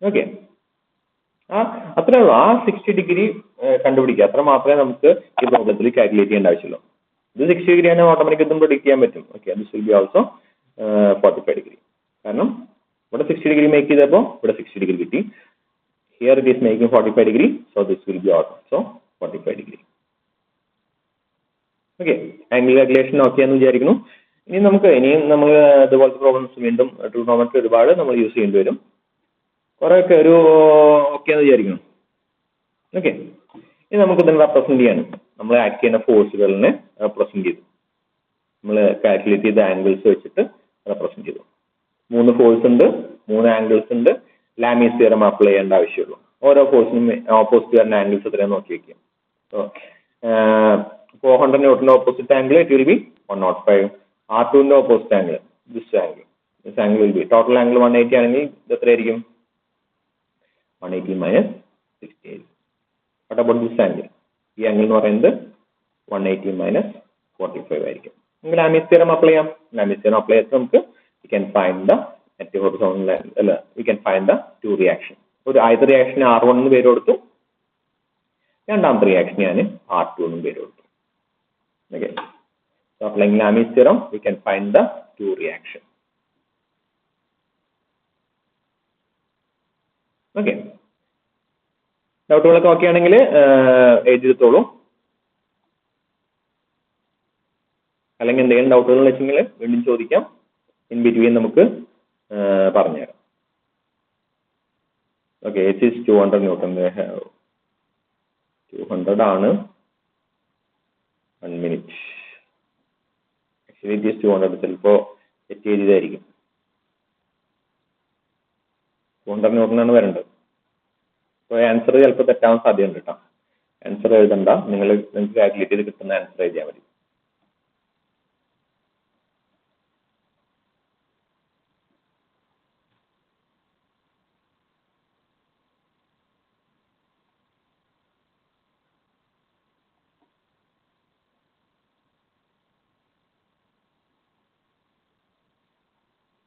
ഓക്കെ, അത്രേ ഉള്ളൂ. ആ 60 ഡിഗ്രി കണ്ടുപിടിക്കുക, അത്ര മാത്രമേ നമുക്ക് ഈ പ്രോബ്ലത്തിൽ കാൽക്കുലേറ്റ് ചെയ്യേണ്ട ആവശ്യമുള്ളൂ. ഇത് 60 ഡിഗ്രി ആണ്, ഓട്ടോമാറ്റിക് ഇതും പ്രെഡിക്റ്റ് ചെയ്യാൻ പറ്റും. Okay, this will be also 45 degree. കാരണം ഇവിടെ 60 ഡിഗ്രി മേക്ക് ചെയ്തപ്പോൾ ഇവിടെ 60 ഡിഗ്രി കിട്ടി. Here it is making 45 degree. So this will be also 45 degree. Okay, angle calculation okay എന്ന് വിചാരിക്കുന്നു. ഇനിയും നമ്മൾ ഇതുപോലത്തെ പ്രോബ്ലംസ് വീണ്ടും ട്രിഗണോമെട്രി ഒരുപാട് നമ്മൾ യൂസ് ചെയ്യേണ്ടി വരും. കുറെയൊക്കെ ഒരു ഓക്കെ എന്ന് വിചാരിക്കുന്നു. ഓക്കെ, ഇനി നമുക്ക് ഇതിനെ റെപ്രസെന്റ് ചെയ്യണം. നമ്മൾ ആക്ട് ചെയ്യുന്ന ഫോഴ്സുകളിനെ റെപ്രസെന്റ് ചെയ്തു. നമ്മൾ കാൽക്കുലേറ്റ് ചെയ്ത ആംഗിൾസ് വെച്ചിട്ട് റെപ്രസെന്റ് ചെയ്തു. 3 ഫോഴ്സ് ഉണ്ട്, 3 ആംഗിൾസ് ഉണ്ട്. ലാമീസ് തിയറം അപ്ലൈ ചെയ്യേണ്ട ആവശ്യമുള്ളൂ. ഓരോ ഫോഴ്സിനും ഓപ്പോസിറ്റ് വരുന്ന ആംഗിൾസ് എത്രയാണെന്ന് നോക്കി വെക്കാം. സോ 400 ന്യൂട്ടന്റെ opposite angle it will be 105. R2ന്റെ opposite angle this angle will be total angle 180 ആണെങ്കിൽ ഇത് എത്രയായിരിക്കും? 180 minus 60. What about this angle? ഈ ആംഗിൾ എന്ന് പറയുന്നത് 180 minus 45 ആയിരിക്കും. നമുക്ക് ലാമീസ് തിയറം അപ്ലൈ ചെയ്യാം. ലാമീസ് തിയറം അപ്ലൈ ചെയ്തിട്ട് നമുക്ക് we can find the net horizontal അല്ല we can find the two reaction. ഒരു ആദ്യത്തെ റിയാക്ഷന് R1 എന്ന് പേര് കൊടുത്തു, രണ്ടാമത്തെ റിയാക്ഷൻ ഞാൻ R2 എന്നും പേര് കൊടുത്തു. Okay, so applying Lami's theorem we can find the two reaction. Okay, ഡൗട്ടുകളൊക്കെ ഓക്കെ ആണെങ്കിൽ എഴുതിയെടുത്തോളൂ. അല്ലെങ്കിൽ എന്തെങ്കിലും ഡൗട്ടുകൾ വെച്ചെങ്കിൽ വീണ്ടും ചോദിക്കാം. ഇൻ ബിറ്റ്വീൻ നമുക്ക് പറഞ്ഞുതരാം. Okay, H is 200 newton. 200 ആണ്. 1 minute. Actually it is 200. ചിലപ്പോൾ തെറ്റ് എഴുതിയതായിരിക്കും. 200 ന്യൂട്ടനാണ് വരേണ്ടത്. അപ്പോൾ ആൻസർ ചിലപ്പോൾ തെറ്റാവാൻ സാധ്യതയുണ്ട് കേട്ടോ. ആൻസർ എഴുതണ്ട, നിങ്ങൾക്ക് കാൽക്കുലേറ്റ് ചെയ്ത് കിട്ടുന്ന ആൻസർ എഴുതിയാൽ മതി.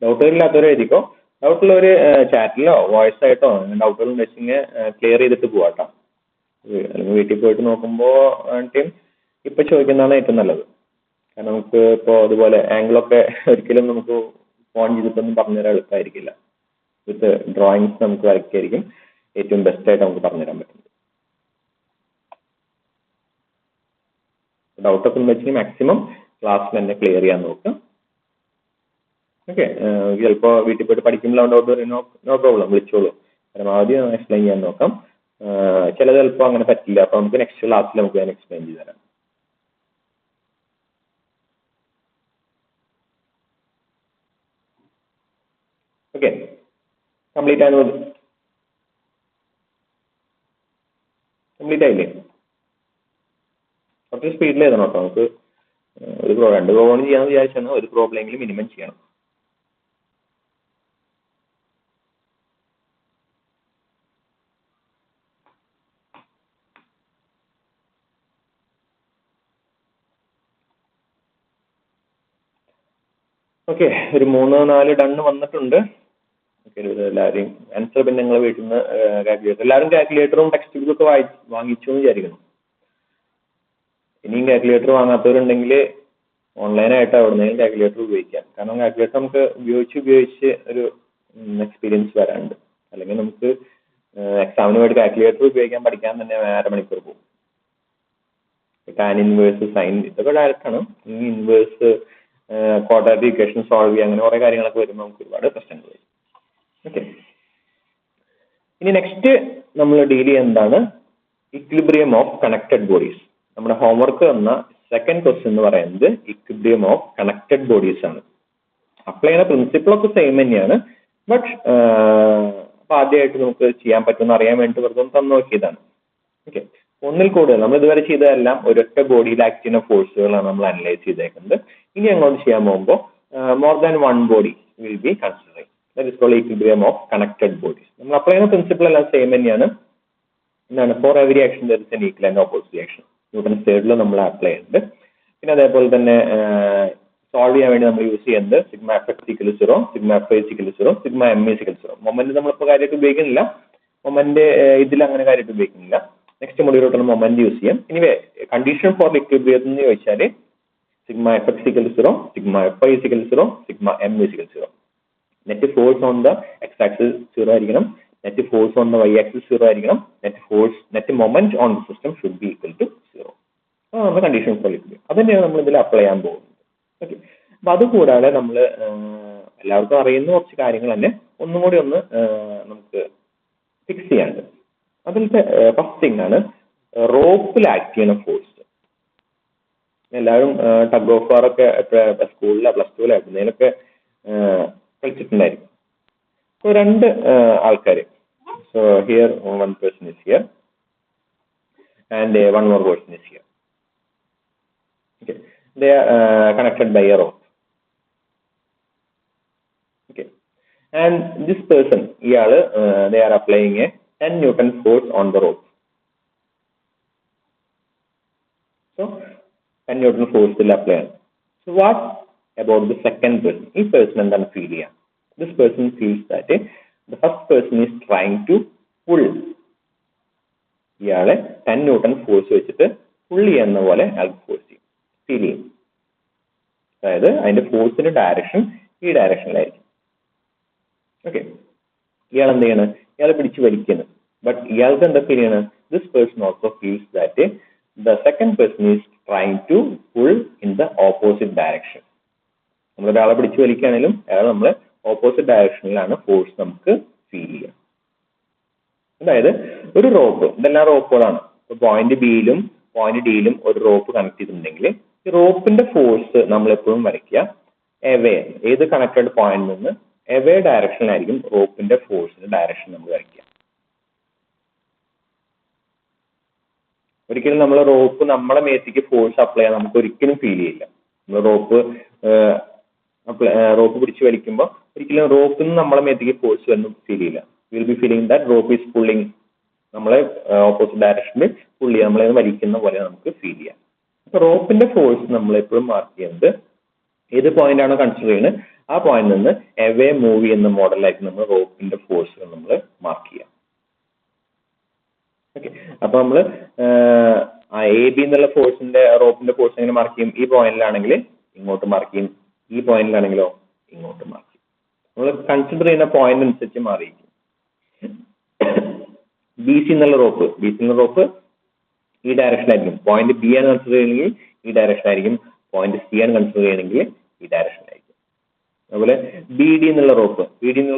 ഡൗട്ടുകൾ ഇല്ലാത്തവരെ എഴുതിക്കോ. ഡൗട്ടുള്ളവർ ചാറ്റിലോ വോയിസ് ആയിട്ടോ ഡൗട്ടുകൾ ഉണ്ടെങ്കിൽ ക്ലിയർ ചെയ്തിട്ട് പോവാട്ടോ. അല്ലെങ്കിൽ വീട്ടിൽ പോയിട്ട് നോക്കുമ്പോൾ ടീം ഇപ്പൊ ചോദിക്കുന്നതാണ് ഏറ്റവും നല്ലത്. കാരണം നമുക്ക് ഇപ്പോൾ അതുപോലെ ആംഗിളൊക്കെ ഒരിക്കലും നമുക്ക് ഫോൺ ചെയ്തിട്ടൊന്നും പറഞ്ഞുതരാൻ എളുപ്പമായിരിക്കില്ല. വിത്ത് ഡ്രോയിങ്സ് നമുക്ക് വരയ്ക്കായിരിക്കും ഏറ്റവും ബെസ്റ്റ് ആയിട്ട് നമുക്ക് പറഞ്ഞുതരാൻ പറ്റുന്നത്. ഡൗട്ടൊക്കെ വെച്ചാൽ മാക്സിമം ക്ലാസ്സിൽ തന്നെ ക്ലിയർ ചെയ്യാൻ നോക്കുക. ഓക്കെ, ചിലപ്പോൾ വീട്ടിൽ പോയിട്ട് പഠിക്കുമ്പോൾ ഡൗട്ട് വരും, നോ പ്രോബ്ലം, വിളിച്ചോളൂ. പരമാവധി എക്സ്പ്ലെയിൻ ചെയ്യാൻ നോക്കാം. ചിലത് ചിലപ്പോൾ അങ്ങനെ പറ്റില്ല, അപ്പോൾ നമുക്ക് നെക്സ്റ്റ് ക്ലാസ്സിൽ നമുക്ക് ഞാൻ എക്സ്പ്ലെയിൻ ചെയ്ത് തരാം. ഓക്കെ, കംപ്ലീറ്റ് ആയില്ലേ? കുറച്ച് സ്പീഡിൽ എഴുതണം കേട്ടോ. നമുക്ക് ഒരു 2 പ്രോബ്ലം ചെയ്യാമെന്ന് വിചാരിച്ചാൽ ഒരു പ്രോബ്ലം എങ്കിലും മിനിമം ചെയ്യണം. ഓക്കെ, ഒരു 3-4 ഡണ്ണ് വന്നിട്ടുണ്ട്. ഓക്കെ, എല്ലാവരെയും ആൻസർ പിന്നെ നിങ്ങൾ വീട്ടിൽ നിന്ന് കാൽക്കുലേറ്റർ, എല്ലാവരും കാൽക്കുലേറ്ററും ടെക്സ്റ്റ് ബുക്കൊക്കെ വാങ്ങിച്ചു എന്ന് വിചാരിക്കുന്നു. ഇനിയും കാൽക്കുലേറ്റർ വാങ്ങാത്തവരുണ്ടെങ്കിൽ ഓൺലൈനായിട്ട് എവിടെന്നെങ്കിലും കാൽക്കുലേറ്റർ ഉപയോഗിക്കാം. കാരണം കാൽക്കുലേറ്റർ നമുക്ക് ഉപയോഗിച്ച് ഒരു എക്സ്പീരിയൻസ് വരാനുണ്ട്. അല്ലെങ്കിൽ നമുക്ക് എക്സാമിന് വേണ്ടി കാൽക്കുലേറ്റർ ഉപയോഗിക്കാൻ പഠിക്കാൻ തന്നെ 1.5 മണിക്കൂർ പോകും. ടാൻ ഇൻവേഴ്സ്, സൈൻ, ഇതൊക്കെ ഡയറക്റ്റ് ആണ്. ഈ ഇൻവേഴ്സ്, ക്വാഡ്രാറ്റിക് ഇക്വേഷൻ സോൾവ് ചെയ്യുക, അങ്ങനെ കുറെ കാര്യങ്ങളൊക്കെ വരുമ്പോൾ നമുക്ക് ഒരുപാട് പ്രശ്നങ്ങൾ വരും. ഓക്കെ, ഇനി നെക്സ്റ്റ് നമ്മൾ ഡീൽ ചെയ്യുന്നതാണ് ഇക്വിലിബ്രിയം ഓഫ് കണക്റ്റഡ് ബോഡീസ്. നമ്മുടെ ഹോംവർക്ക് തന്ന സെക്കൻഡ് ക്വസ്റ്റ്യൻ എന്ന് പറയുന്നത് ഇക്വിലിബ്രിയം ഓഫ് കണക്റ്റഡ് ബോഡീസ് ആണ്. അപ്ലൈ ചെയ്യുന്ന പ്രിൻസിപ്പിൾ ഒക്കെ സെയിം തന്നെയാണ്. ബട്ട് ആദ്യമായിട്ട് നമുക്ക് ചെയ്യാൻ പറ്റുമെന്ന് അറിയാൻ വേണ്ടി വെറുതെ തന്നു നോക്കിയതാണ്. ഓക്കെ, ഒന്നിൽ കൂടുതൽ നമ്മൾ ഇതുവരെ ചെയ്തതെല്ലാം ഒരൊറ്റ ബോഡിയിൽ ആക്ട് ചെയ്യുന്ന ഫോഴ്സുകളാണ് നമ്മൾ അനലൈസ് ചെയ്തേക്കുന്നത്. ഇനി അങ്ങോട്ട് ചെയ്യാൻ പോകുമ്പോൾ more than 1 body will be considering. That is called equilibrium of connected bodies. നമ്മൾ അപ്ലൈ ചെയ്യുന്ന പ്രിൻസിപ്പിൾ എല്ലാം സെയിം തന്നെയാണ്. എന്താണ്, for every action there is an equal and opposite action. Newton's തേർഡിൽ നമ്മൾ അപ്ലൈ ചെയ്യുന്നുണ്ട്. പിന്നെ അതേപോലെ തന്നെ സോൾവ് ചെയ്യാൻ വേണ്ടി നമ്മൾ യൂസ് ചെയ്യുന്നത് sigma F X equal 0, sigma F Y equal 0, sigma M equal 0. Moment നമ്മളിപ്പോൾ കാര്യമായിട്ട് ഉപയോഗിക്കുന്നില്ല. മൊമെന്റ് ഇതിൽ അങ്ങനെ കാര്യമായിട്ട് ഉപയോഗിക്കുന്നില്ല. നെക്സ്റ്റ് മൊഡ്യൂളിലോട്ടാണ് മൊമെന്റ് യൂസ് ചെയ്യാം. ഇനി കണ്ടീഷൻ ഫോർ ഇക്വിലിബ്രിയം എന്ന് ചോദിച്ചാൽ sigma F X equal 0, sigma F Y equal 0, sigma M equal 0. Net force on the X axis 0 ആയിരിക്കണം. Net force on the Y axis 0 ആയിരിക്കണം. Net moment on the system should be equal to 0. നമ്മുടെ condition for equilibrium അത് തന്നെയാണ് നമ്മൾ ഇതിൽ apply ചെയ്യാൻ പോകുന്നത്. Okay, അപ്പൊ അതുകൂടാതെ നമ്മൾ എല്ലാവർക്കും അറിയുന്ന കുറച്ച് കാര്യങ്ങൾ തന്നെ ഒന്നും കൂടി നമുക്ക് ഫിക്സ് ചെയ്യാനുണ്ട്. അതിലത്തെ ഫസ്റ്റ് തിങ് ആണ് റോപ്പിൽ ആക്ട് ചെയ്യുന്ന ഫോഴ്സ്. എല്ലാവരും ടഗ് ഓഫ് വാർ ഒക്കെ സ്കൂളിലോ പ്ലസ് ടുവിലോ എന്തെങ്കിലുമൊക്കെ കളിച്ചിട്ടുണ്ടായിരിക്കും. സോ 2 ആൾക്കാർ, so here 1 person is here and 1 more person is here. Okay, they are connected by a rope. Okay, and this person, they are applying a 10 Newton force on the rope. So 10 Newton force will apply. So what about the second person? This person എന്താണ് feel ചെയ്യുക? This person feels that the first person is trying to pull. ഇയാളെ 10 Newton force വെച്ചിട്ട് പുള്ളി എന്ന പോലെ അയാൾക്ക് force ചെയ്യും, feel ചെയ്യും. അതായത് അതിന്റെ ഫോഴ്സിന്റെ ഡയറക്ഷൻ ഈ ഡയറക്ഷനിലായിരിക്കും. ഓക്കെ, ഇയാൾ എന്ത് ചെയ്യണം? ഇയാളെ പിടിച്ച് വലിക്കുന്നത്. ബട്ട് ഇയാൾക്ക് എന്താ ഫീൽ ചെയ്യണം? This person also feels that the second person is trying to pull in the opposite direction. നമ്മളൊരാളെ പിടിച്ച് വലിക്കുകയാണെങ്കിലും അയാൾ നമ്മളെ ഓപ്പോസിറ്റ് ഡയറക്ഷനിലാണ് ഫോഴ്സ് നമുക്ക് ഫീൽ ചെയ്യുക. അതായത് ഒരു റോപ്പ്, ഇതെല്ലാം റോപ്പുകളാണ്. പോയിന്റ് ബിയിലും പോയിന്റ് ഡിയിലും ഒരു റോപ്പ് കണക്ട് ചെയ്തിട്ടുണ്ടെങ്കിൽ ഈ റോപ്പിന്റെ ഫോഴ്സ് നമ്മൾ എപ്പോഴും വരയ്ക്കുക എവേ, ഏത് കണക്റ്റഡ് പോയിന്റിൽ നിന്ന് എവേ ഡയറക്ഷനിലായിരിക്കും റോപ്പിന്റെ ഫോഴ്സിന്റെ ഡയറക്ഷൻ നമ്മൾ വരയ്ക്കുക. ഒരിക്കലും നമ്മൾ റോപ്പ് നമ്മളെ മേത്തേക്ക് ഫോഴ്സ് അപ്ലൈ ചെയ്യാൻ നമുക്ക് ഒരിക്കലും ഫീൽ ചെയ്യില്ല. നമ്മൾ റോപ്പ് പിടിച്ച് വലിക്കുമ്പോൾ ഒരിക്കലും റോപ്പിൽ നിന്ന് നമ്മളെ മേത്തേക്ക് ഫോഴ്സ് ഒന്നും ഫീൽ ചെയ്യില്ല. Will be feeling that rope is pulling, നമ്മളെ ഓപ്പോസിറ്റ് ഡയറക്ഷനിൽ പുള്ളി നമ്മളെ വലിക്കുന്ന പോലെ നമുക്ക് ഫീൽ ചെയ്യാം. അപ്പൊ റോപ്പിന്റെ ഫോഴ്സ് നമ്മൾ എപ്പോഴും മാർക്ക് ചെയ്യുന്നത് ഏത് പോയിന്റ് ആണോ കൺസിഡർ ചെയ്യുന്നത് ആ പോയിന്റിൽ നിന്ന് എവേ മൂവ് ചെയ്യുന്ന മോഡലായിരിക്കും നമ്മൾ റോപ്പിന്റെ ഫോഴ്സ് നമ്മൾ മാർക്ക് ചെയ്യാം. ഓക്കെ, അപ്പൊ നമ്മൾ എ ബി എന്നുള്ള ഫോഴ്സിന്റെ റോപ്പിന്റെ ഫോഴ്സ് എങ്ങനെ മാർക്ക് ചെയ്യും? ഈ പോയിന്റിലാണെങ്കിൽ ഇങ്ങോട്ട് മാർക്ക് ചെയ്യും, ഈ പോയിന്റിലാണെങ്കിലോ ഇങ്ങോട്ട് മാർക്ക് ചെയ്യും. നമ്മൾ കൺസിഡർ ചെയ്യുന്ന പോയിന്റ് അനുസരിച്ച് മാറിയിരിക്കും. ബി സി എന്നുള്ള റോപ്പ് ഈ ഡയറക്ഷനായിരിക്കും. പോയിന്റ് ബി ആണ് കൺസിഡർ ചെയ്യണമെങ്കിൽ ഈ ഡയറക്ഷൻ ആയിരിക്കും, പോയിന്റ് സി ആണ് കൺസിഡർ ചെയ്യണമെങ്കിൽ ഈ ഡയറക്ഷൻ ആയിരിക്കും. അതുപോലെ ബി ഡി എന്നുള്ള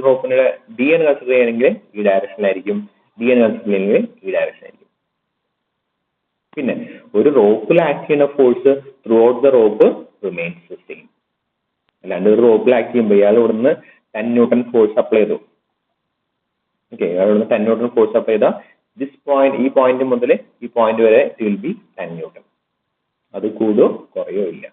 റോപ്പിന്റെ ഡി ആണ് കൺസിഡർ ചെയ്യണമെങ്കിൽ ഈ ഡയറക്ഷനിലായിരിക്കും, ഡി ആണ് കൺസിഡർ ചെയ്യണമെങ്കിൽ ഈ ഡയറക്ഷൻ ആയിരിക്കും. പിന്നെ ഒരു റോപ്പിൽ ആക്ട് ചെയ്യുന്ന force through out the rope remains same. അല്ലാണ്ട് ഒരു റോപ്പിൽ ആക്ട് ചെയ്യുമ്പോൾ ഇയാൾ ഇവിടുന്ന് 10 ന്യൂട്ടൺ ഫോഴ്സ് അപ്ലൈ ചെയ്തു. ഓക്കെ, ഇയാൾ ഇവിടുന്ന് 10 ന്യൂട്ടൺ ഫോഴ്സ് അപ്ലൈ ചെയ്താൽ ഈ പോയിന്റ് മുതൽ ഈ പോയിന്റ് വരെ ഇറ്റ് വിൽ ബി 10 ന്യൂട്ടൺ. അത് കൂടുകയോ കുറയോ ഇല്ല.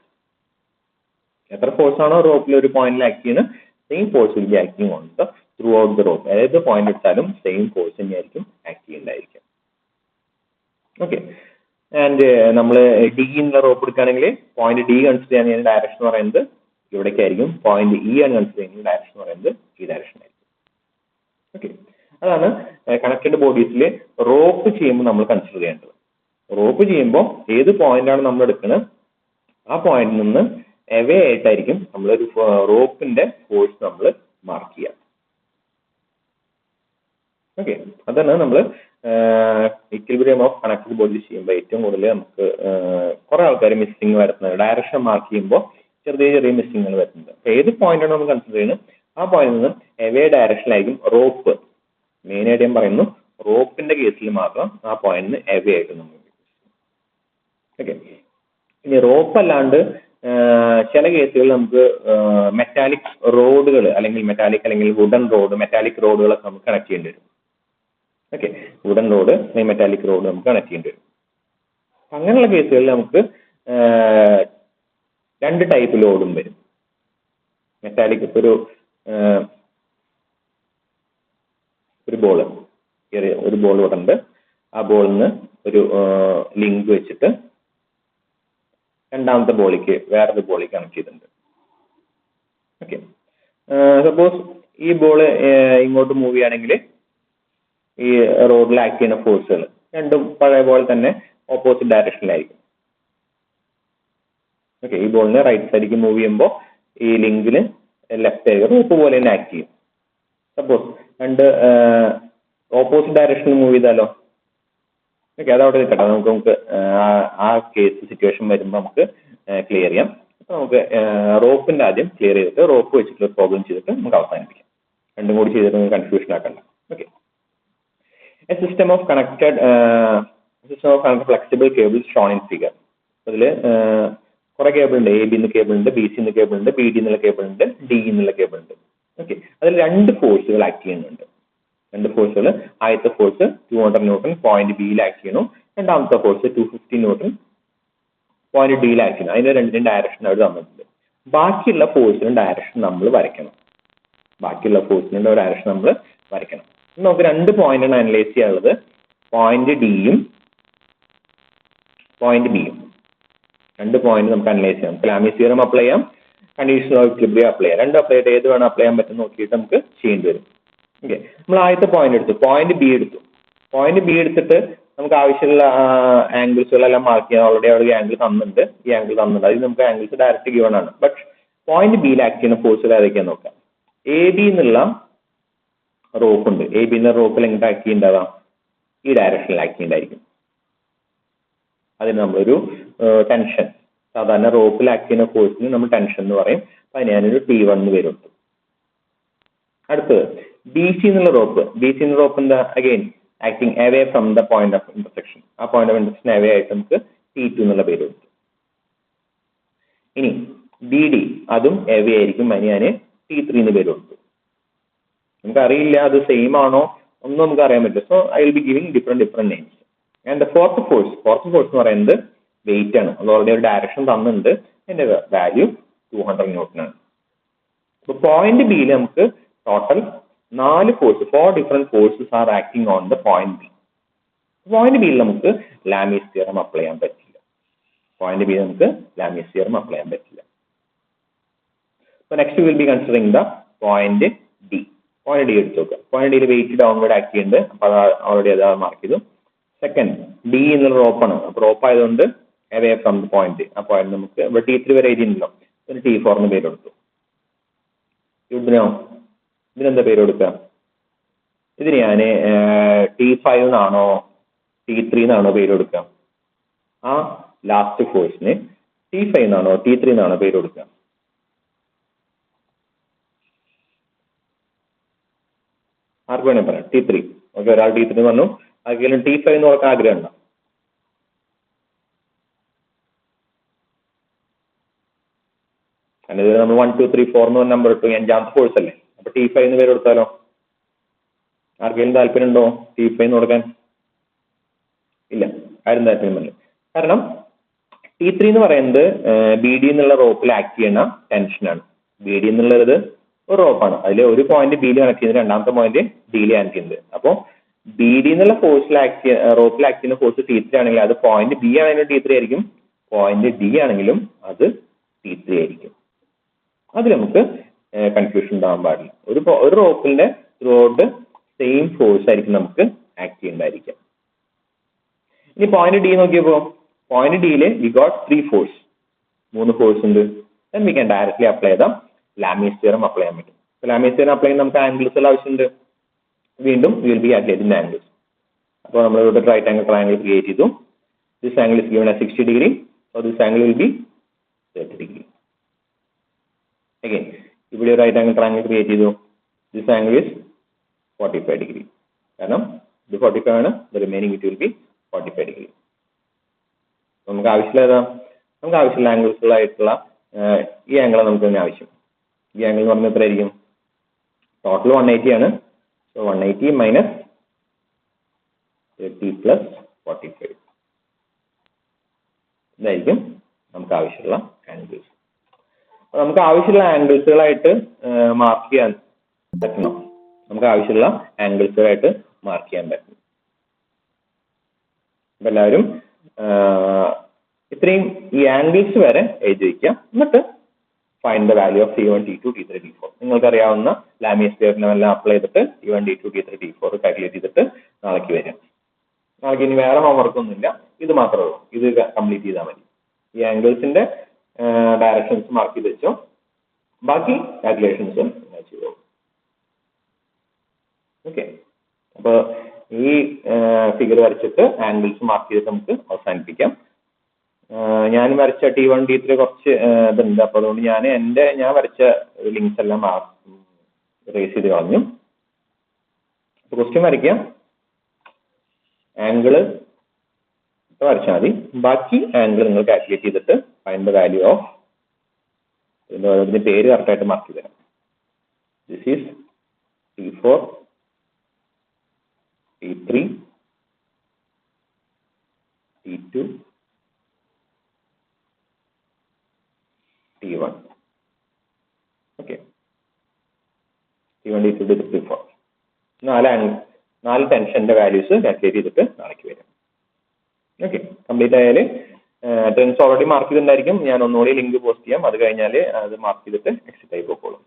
എത്ര ഫോഴ്സ് ആണോ റോപ്പിൽ ഒരു പോയിന്റിൽ ആക്ട് ചെയ്യുന്നത് same force will be acting on the through out the rope. ഏത് പോയിന്റ് എടുത്താലും സെയിം ഫോഴ്സ് തന്നെയായിരിക്കും ആക്ട് ചെയ്യുന്നതായിരിക്കും. ഓക്കെ, ആൻഡ് നമ്മൾ ഡി എന്നുള്ള റോപ്പ് എടുക്കുകയാണെങ്കിൽ പോയിന്റ് ഡി കൺസിഡർ ചെയ്യാൻ ഡയറക്ഷൻ എന്ന് പറയുന്നത് ഇവിടേക്കായിരിക്കും. പോയിന്റ് ഇ ആണ് കൺസിഡർ ചെയ്യുന്ന ഡയറക്ഷൻ എന്ന് പറയുന്നത് ഈ ഡയറക്ഷൻ ആയിരിക്കും. ഓക്കെ, അതാണ് കണക്റ്റഡ് ബോഡീസിൽ റോപ്പ് ചെയ്യുമ്പോൾ നമ്മൾ കൺസിഡർ ചെയ്യേണ്ടത്. റോപ്പ് ചെയ്യുമ്പോൾ ഏത് പോയിന്റാണ് നമ്മൾ എടുക്കുന്നത് ആ പോയിന്റിൽ നിന്ന് എവേ ആയിട്ടായിരിക്കും നമ്മളൊരു റോപ്പിന്റെ ഫോഴ്സ് നമ്മൾ മാർക്ക് ചെയ്യുക. ഓക്കെ, അതാണ് നമ്മൾ ഇക്വിലിബ്രിയം ഓഫ് കണക്റ്റഡ് ബോഡീസ് ചെയ്യുമ്പോൾ ഏറ്റവും കൂടുതൽ നമുക്ക് കുറെ ആൾക്കാർ മിസ്സിംഗ് വരുന്നത്. ഡയറക്ഷൻ മാർക്ക് ചെയ്യുമ്പോൾ ചെറിയ മിസ്സിങ്ങുകൾ വരുന്നത്. ഏത് പോയിന്റാണ് നമ്മൾ കൺസിഡർ ചെയ്യുന്നത് ആ പോയിന്റിൽ നിന്ന് എവേ ഡയറക്ഷനിലായിരിക്കും റോപ്പ്. മെയിൻ ആയിട്ട് ഞാൻ പറയുന്നു റോപ്പിന്റെ കേസിൽ മാത്രം ആ പോയിന്റിന് എവേ ആയിട്ട് നമ്മൾ. ഓക്കെ, ഇനി റോപ്പ് അല്ലാണ്ട് ചില കേസുകളിൽ നമുക്ക് മെറ്റാലിക് റോഡുകൾ അല്ലെങ്കിൽ വുഡൻ റോഡ്, മെറ്റാലിക് റോഡുകളൊക്കെ നമുക്ക് കണക്ട് ചെയ്യേണ്ടി വരും. Okay, wooden rod metallic rod നമുക്ക് കണക്ട് ചെയ്യേണ്ടി വരും. അങ്ങനെയുള്ള കേസുകളിൽ നമുക്ക് 2 ടൈപ്പ് ലോഡും വരും. മെറ്റാലിക് ഒരു ബോൾ ഇവിടെ ഉണ്ട്. ആ ബോളിൽ നിന്ന് ഒരു ലിങ്ക് വെച്ചിട്ട് രണ്ടാമത്തെ ബോളിക്ക് വേറൊരു ബോളിക്ക് കണക്ട് ചെയ്തിട്ടുണ്ട്. ഓക്കെ, സപ്പോസ് ഈ ബോള് ഇങ്ങോട്ട് മൂവ് ചെയ്യുകയാണെങ്കിൽ ഈ റോഡിൽ ആക്ട് ചെയ്യുന്ന ഫോഴ്സുകൾ രണ്ടും പഴയ പോലെ തന്നെ ഓപ്പോസിറ്റ് ഡയറക്ഷനിലായിരിക്കും. ഓക്കെ, ഈ ബോളിന് റൈറ്റ് സൈഡിലേക്ക് മൂവ് ചെയ്യുമ്പോൾ ഈ ലിങ്കിന് ലെഫ്റ്റ് സൈഡ് റോപ്പ് പോലെ തന്നെ ആക്ട് ചെയ്യും. സപ്പോസ് രണ്ട് ഓപ്പോസിറ്റ് ഡയറക്ഷനിൽ മൂവ് ചെയ്താലോ? ഓക്കെ, അതവിടെ നിൽക്കട്ടെ. നമുക്ക് ആ കേസ് സിറ്റുവേഷൻ വരുമ്പോൾ നമുക്ക് ക്ലിയർ ചെയ്യാം. അപ്പൊ നമുക്ക് റോപ്പിന്റെ ആദ്യം ക്ലിയർ ചെയ്തിട്ട് റോപ്പ് വെച്ചിട്ടുള്ള പ്രോബ്ലം ചെയ്തിട്ട് നമുക്ക് അവസാനിപ്പിക്കാം. രണ്ടും കൂടി ചെയ്തിട്ട് കൺഫ്യൂഷൻ ആക്കണ്ട. Okay, A system of connected flexible cables shown in figure. അതിൽ കുറെ കേബിൾ ഉണ്ട്. എ ബി എന്ന കേബിൾ ഉണ്ട്, ബി സി എന്ന കേബിൾ ഉണ്ട്, ബി ഡി എന്നുള്ള കേബിൾ ഉണ്ട്, ഡി എന്നുള്ള കേബിൾ ഉണ്ട്. ഓക്കെ, അതിൽ 2 ഫോഴ്സുകൾ ആക്ട് ചെയ്യുന്നുണ്ട്. 2 ഫോഴ്സുകൾ. ആദ്യത്തെ ഫോഴ്സ് 200 ന്യൂട്ടൺ പോയിന്റ് ബിയിൽ ആക്ട് ചെയ്യണു. രണ്ടാമത്തെ ഫോഴ്സ് 250 ന്യൂട്ടൺ പോയിന്റ് ഡിയിൽ ആക്ട് ചെയ്യണം. അതിന്റെ രണ്ടിനും ഡയറക്ഷൻ അവർ തന്നിട്ടുണ്ട്. ബാക്കിയുള്ള ഫോഴ്സിനും ഡയറക്ഷൻ നമ്മൾ വരയ്ക്കണം. നമുക്ക് 2 പോയിന്റാണ് അനലൈസ് ചെയ്യാനുള്ളത്. പോയിന്റ് ഡിയും പോയിന്റ് ബിയും. 2 പോയിന്റ് നമുക്ക് അനലൈസ് ചെയ്യാം. ലാമീസ് തിയറം അപ്ലൈ ചെയ്യാം, കണ്ടീഷണൽ ഓഫ് ഇക്വിലിബ്രിയം അപ്ലൈ ചെയ്യാം. 2 അപ്ലൈ ചെയ്തിട്ട് ഏത് വേണം അപ്ലൈ ചെയ്യാൻ പറ്റും നോക്കിയിട്ട് നമുക്ക് ചെയ്യേണ്ടി വരും. ഓക്കെ, നമ്മൾ ആദ്യത്തെ പോയിന്റ് എടുത്തു, പോയിന്റ് ബി എടുത്തു. പോയിന്റ് ബി എടുത്തിട്ട് നമുക്ക് ആവശ്യമുള്ള ആംഗിൾസുകളെല്ലാം മാർക്ക് ചെയ്യാൻ ഓൾറെഡി അവിടെ ആംഗിൾ തന്നിട്ടുണ്ട്. ഈ ആംഗിൾ തന്നിട്ടുണ്ട്. അതിൽ നമുക്ക് ആംഗിൾസ് ഡയറക്റ്റ് ഗിവൺ ആണ്. ബട്ട് പോയിന്റ് ബിയിൽ ആക്ട് ചെയ്യുന്ന ഫോഴ്സുകൾ ഏതൊക്കെയാന്ന് നോക്കാം. എ ബി എന്നുള്ള റോപ്പ് ഉണ്ട്. എ ബി എന്ന റോപ്പിൽ എങ്ങനെ ആക്ട് ചെയ്യുന്നുണ്ടാവാം? ഈ ഡയറക്ഷനിൽ ആക്ട് ചെയ്യുന്നതായിരിക്കും. അതിന് നമ്മളൊരു ടെൻഷൻ, സാധാരണ റോപ്പിൽ ആക്ട് ചെയ്യുന്ന ഫോഴ്സിന് നമ്മൾ ടെൻഷൻ എന്ന് പറയും. അപ്പൊ അതിന് ഞാനൊരു T1 എന്ന് പേര് കൊടുത്തു. അടുത്തത് ബി സി എന്നുള്ള റോപ്പ് എന്താ? Again acting away from the point of intersection. ആ പോയിന്റ് ഓഫ് ഇന്റർസെക്ഷൻ അവേ ആയിട്ട് നമുക്ക് T2 എന്നുള്ള പേര് കൊടുത്തു. ഇനി ബി ഡി അതും എവേ ആയിരിക്കും. അതിന് ഞാൻ T3 എന്ന് പേര് കൊടുത്തു. നമുക്കറിയില്ല അത് സെയിം ആണോ ഒന്നും നമുക്ക് അറിയാൻ പറ്റില്ല. So I will be giving different names. And the fourth force എന്ന് പറയുന്നത് വെയിറ്റ് ആണ്. അത് ഓൾറെഡി ഒരു ഡയറക്ഷൻ തന്നിട്ടുണ്ട്. അതിന്റെ വാല്യൂ 200 ന്യൂട്ടൺ ആണ്. അപ്പൊ പോയിന്റ് ബിയിൽ നമുക്ക് total 4 different forces are acting on the point B. Point ബിയിൽ നമുക്ക് ലാമീസ് തിയറം അപ്ലൈ ചെയ്യാൻ പറ്റില്ല. So next we will be considering the point D. Point D എടുത്തു നോക്കുക. പോയിന്റ് ഡിയിൽ വെയിറ്റ് ഡൗൺവേർഡ് ആക്ട് ചെയ്യുന്നുണ്ട്. അപ്പൊ അത് ഓൾറെഡി അത് മാർക്ക് ചെയ്തു. സെക്കൻഡ് ഡി എന്നുള്ള റോപ്പാണ്. അപ്പൊ റോപ്പ് ആയതുകൊണ്ട് അവേ ഫ്രം ദ പോയിന്റ്. ആ പോയിന്റ് നമുക്ക് ഇവിടെ T3 വരെ എഴുതിയിട്ടുണ്ടല്ലോ. ഒരു T4 എന്ന് പേര് കൊടുത്തു. ഇതിനെന്താ പേര് കൊടുക്കുക? ഇതിന് ഞാൻ T5 എന്നാണോ T3 എന്നാണോ പേര് കൊടുക്കുക? ആ ലാസ്റ്റ് ഫോഴ്സിന് T5 എന്നാണോ T3 എന്നാണോ പേര് കൊടുക്കുക? ആർക്ക് വേണേ പറയാം. T3. ഓക്കെ, ഒരാൾ T3 പറഞ്ഞു. ആർക്കെങ്കിലും T5 എന്ന് കൊടുക്കാൻ ആഗ്രഹം ഉണ്ടോ? കാരണം ഇത് നമ്മൾ 1 2 3 4 എന്ന് നമ്പർ ഇട്ടു. അഞ്ചാമത്തെ ഫോഴ്സ് അല്ലേ. അപ്പൊ T5 എന്ന് പേര് കൊടുത്താലോ? ആർക്കെങ്കിലും താല്പര്യം ഉണ്ടോ T5 എന്ന് കൊടുക്കാൻ? ഇല്ല, ആരും താല്പര്യമല്ല. കാരണം T3 എന്ന് പറയുന്നത് ബി ഡി എന്നുള്ള റോപ്പിൽ ആക്ട് ചെയ്യുന്ന ടെൻഷനാണ്. ബി ഡി എന്നുള്ളത് ഒരു റോപ്പാണ്. അതിൽ ഒരു പോയിന്റ് ബിയിൽ കണക്ട് ചെയ്യുന്നത്, രണ്ടാമത്തെ പോയിന്റ് ഡിയിൽ കണക്ട് ചെയ്യുന്നത്. അപ്പോൾ ബി ഡി എന്നുള്ള ഫോഴ്സിൽ റോപ്പിൽ ആക്ട് ചെയ്യുന്ന ഫോഴ്സ് T3 ആണെങ്കിൽ അത് പോയിന്റ് ബി ആണെങ്കിലും T3 ആയിരിക്കും, പോയിന്റ് ഡി ആണെങ്കിലും അത് T3 ആയിരിക്കും. അതിൽ നമുക്ക് കൺഫ്യൂഷൻ ഉണ്ടാകാൻ പാടില്ല. ഒരു റോപ്പിന്റെ ത്രൂ ഔട്ട് സെയിം ഫോഴ്സ് ആയിരിക്കും നമുക്ക് ആക്ട് ചെയ്യേണ്ടതായിരിക്കും. ഇനി പോയിന്റ് ഡി നോക്കിയപ്പോ പോയിന്റ് ഡിയിൽ വി ഗോട്ട് 3 ഫോഴ്സ്. 3 ഫോഴ്സ് ഉണ്ട്. Then we can directly apply the Lami's theorem apply ചെയ്യാൻ പറ്റും. ലാമീസ് തിയറം അപ്ലൈ ചെയ്യാൻ നമുക്ക് ആംഗിൾസ് ആവശ്യമുണ്ട്. വീണ്ടും V will B calculating angles. അപ്പോൾ നമ്മൾ ഇവിടെ റൈറ്റ് ആംഗിൾ ട്രയാംഗിൾ ക്രിയേറ്റ് ചെയ്തു. This angle is given as 60 degree. So this angle will be 30 degree. Again ഇവിടെ ഒരു റൈറ്റ് ആംഗിൾ ട്രയാംഗിൾ ക്രിയേറ്റ് ചെയ്തു. This angle is 45 degree. കാരണം ഇത് 45 ആണ്. The remaining it will B 45 degree. നമുക്ക് ആവശ്യമുള്ള ഏതാ? നമുക്ക് ആവശ്യമുള്ള ആംഗിൾസുകളായിട്ടുള്ള ഈ ആംഗിൾ നമുക്ക് തന്നെ ആവശ്യം. ഈ ആംഗിൾ എന്ന് പറഞ്ഞാൽ എത്രയായിരിക്കും? ടോട്ടൽ 180 ആണ്. സോ 180 മൈനസ് 30 പ്ലസ് 45 ഇതായിരിക്കും നമുക്ക് ആവശ്യമുള്ള ആംഗിൾസ്. അപ്പൊ നമുക്ക് ആവശ്യമുള്ള ആംഗിൾസുകളായിട്ട് മാർക്ക് ചെയ്യാൻ പറ്റണം. അപ്പൊ എല്ലാവരും ഇത്രയും ഈ ആംഗിൾസ് വരെ എഴുതി വയ്ക്കുക. എന്നിട്ട് find the value of T1 T2 T3 T4. നിങ്ങൾക്ക് അറിയാവുന്ന ലാമീസ് തിയറം എല്ലാം അപ്ലൈ ചെയ്തിട്ട് T1 T2 T3 T4 calculate ചെയ്തിട്ട് നാളേക്ക് വരാം. നാളേക്ക് ഇനി വേറെ ഹോംവർക്ക് ഒന്നുമില്ല. ഇത് മാത്രമേ ഉള്ളൂ. ഇത് കംപ്ലീറ്റ് ചെയ്താൽ മതി. ഈ ആംഗിൾസിന്റെ ഡയറക്ഷൻസ് മാർക്ക് ചെയ്ത് വെച്ചോ. ബാക്കി കാൽക്കുലേഷൻസ് ചെയ്തോ. ഓക്കെ, അപ്പോൾ ഈ ഫിഗർ വരച്ചിട്ട് ആംഗിൾസ് മാർക്ക് ചെയ്തിട്ട് നമുക്ക് അവസാനിപ്പിക്കാം. ഞാൻ വരച്ച T1 T3 കുറച്ച് ഇതുണ്ട്. അപ്പൊ അതുകൊണ്ട് ഞാൻ വരച്ച ലിങ്ക്സ് എല്ലാം റേസ് ചെയ്ത് കളഞ്ഞു. ക്വസ്റ്റ്യൻ വരയ്ക്കാം. ആംഗിള് വരച്ചാൽ മതി. ബാക്കി ആംഗിൾ നിങ്ങൾ കാൽക്കുലേറ്റ് ചെയ്തിട്ട് ഫൈൻഡ് ദ വാല്യൂ ഓഫ് ഇതിന്റെ പേര് കറക്റ്റായിട്ട് മാർക്ക് ചെയ്ത് തരാം. This is T4 T3 T2 T1. Okay, T1 T2 T3 T4 നാല് ടെൻഷന്റെ വാല്യൂസ് കാൽക്കുലേറ്റ് ചെയ്തിട്ട് നാളേക്ക് വരാം. ഓക്കെ, കംപ്ലീറ്റ് ആയാൽ ടെൻസ് ഓൾറെഡി മാർക്ക് ചെയ്തിട്ടുണ്ടായിരിക്കും. ഞാൻ ഒന്നുകൂടി ലിങ്ക് പോസ്റ്റ് ചെയ്യാം. അത് കഴിഞ്ഞാൽ അത് മാർക്ക് ചെയ്തിട്ട് എക്സിറ്റ് ആയി പോയിക്കോളും.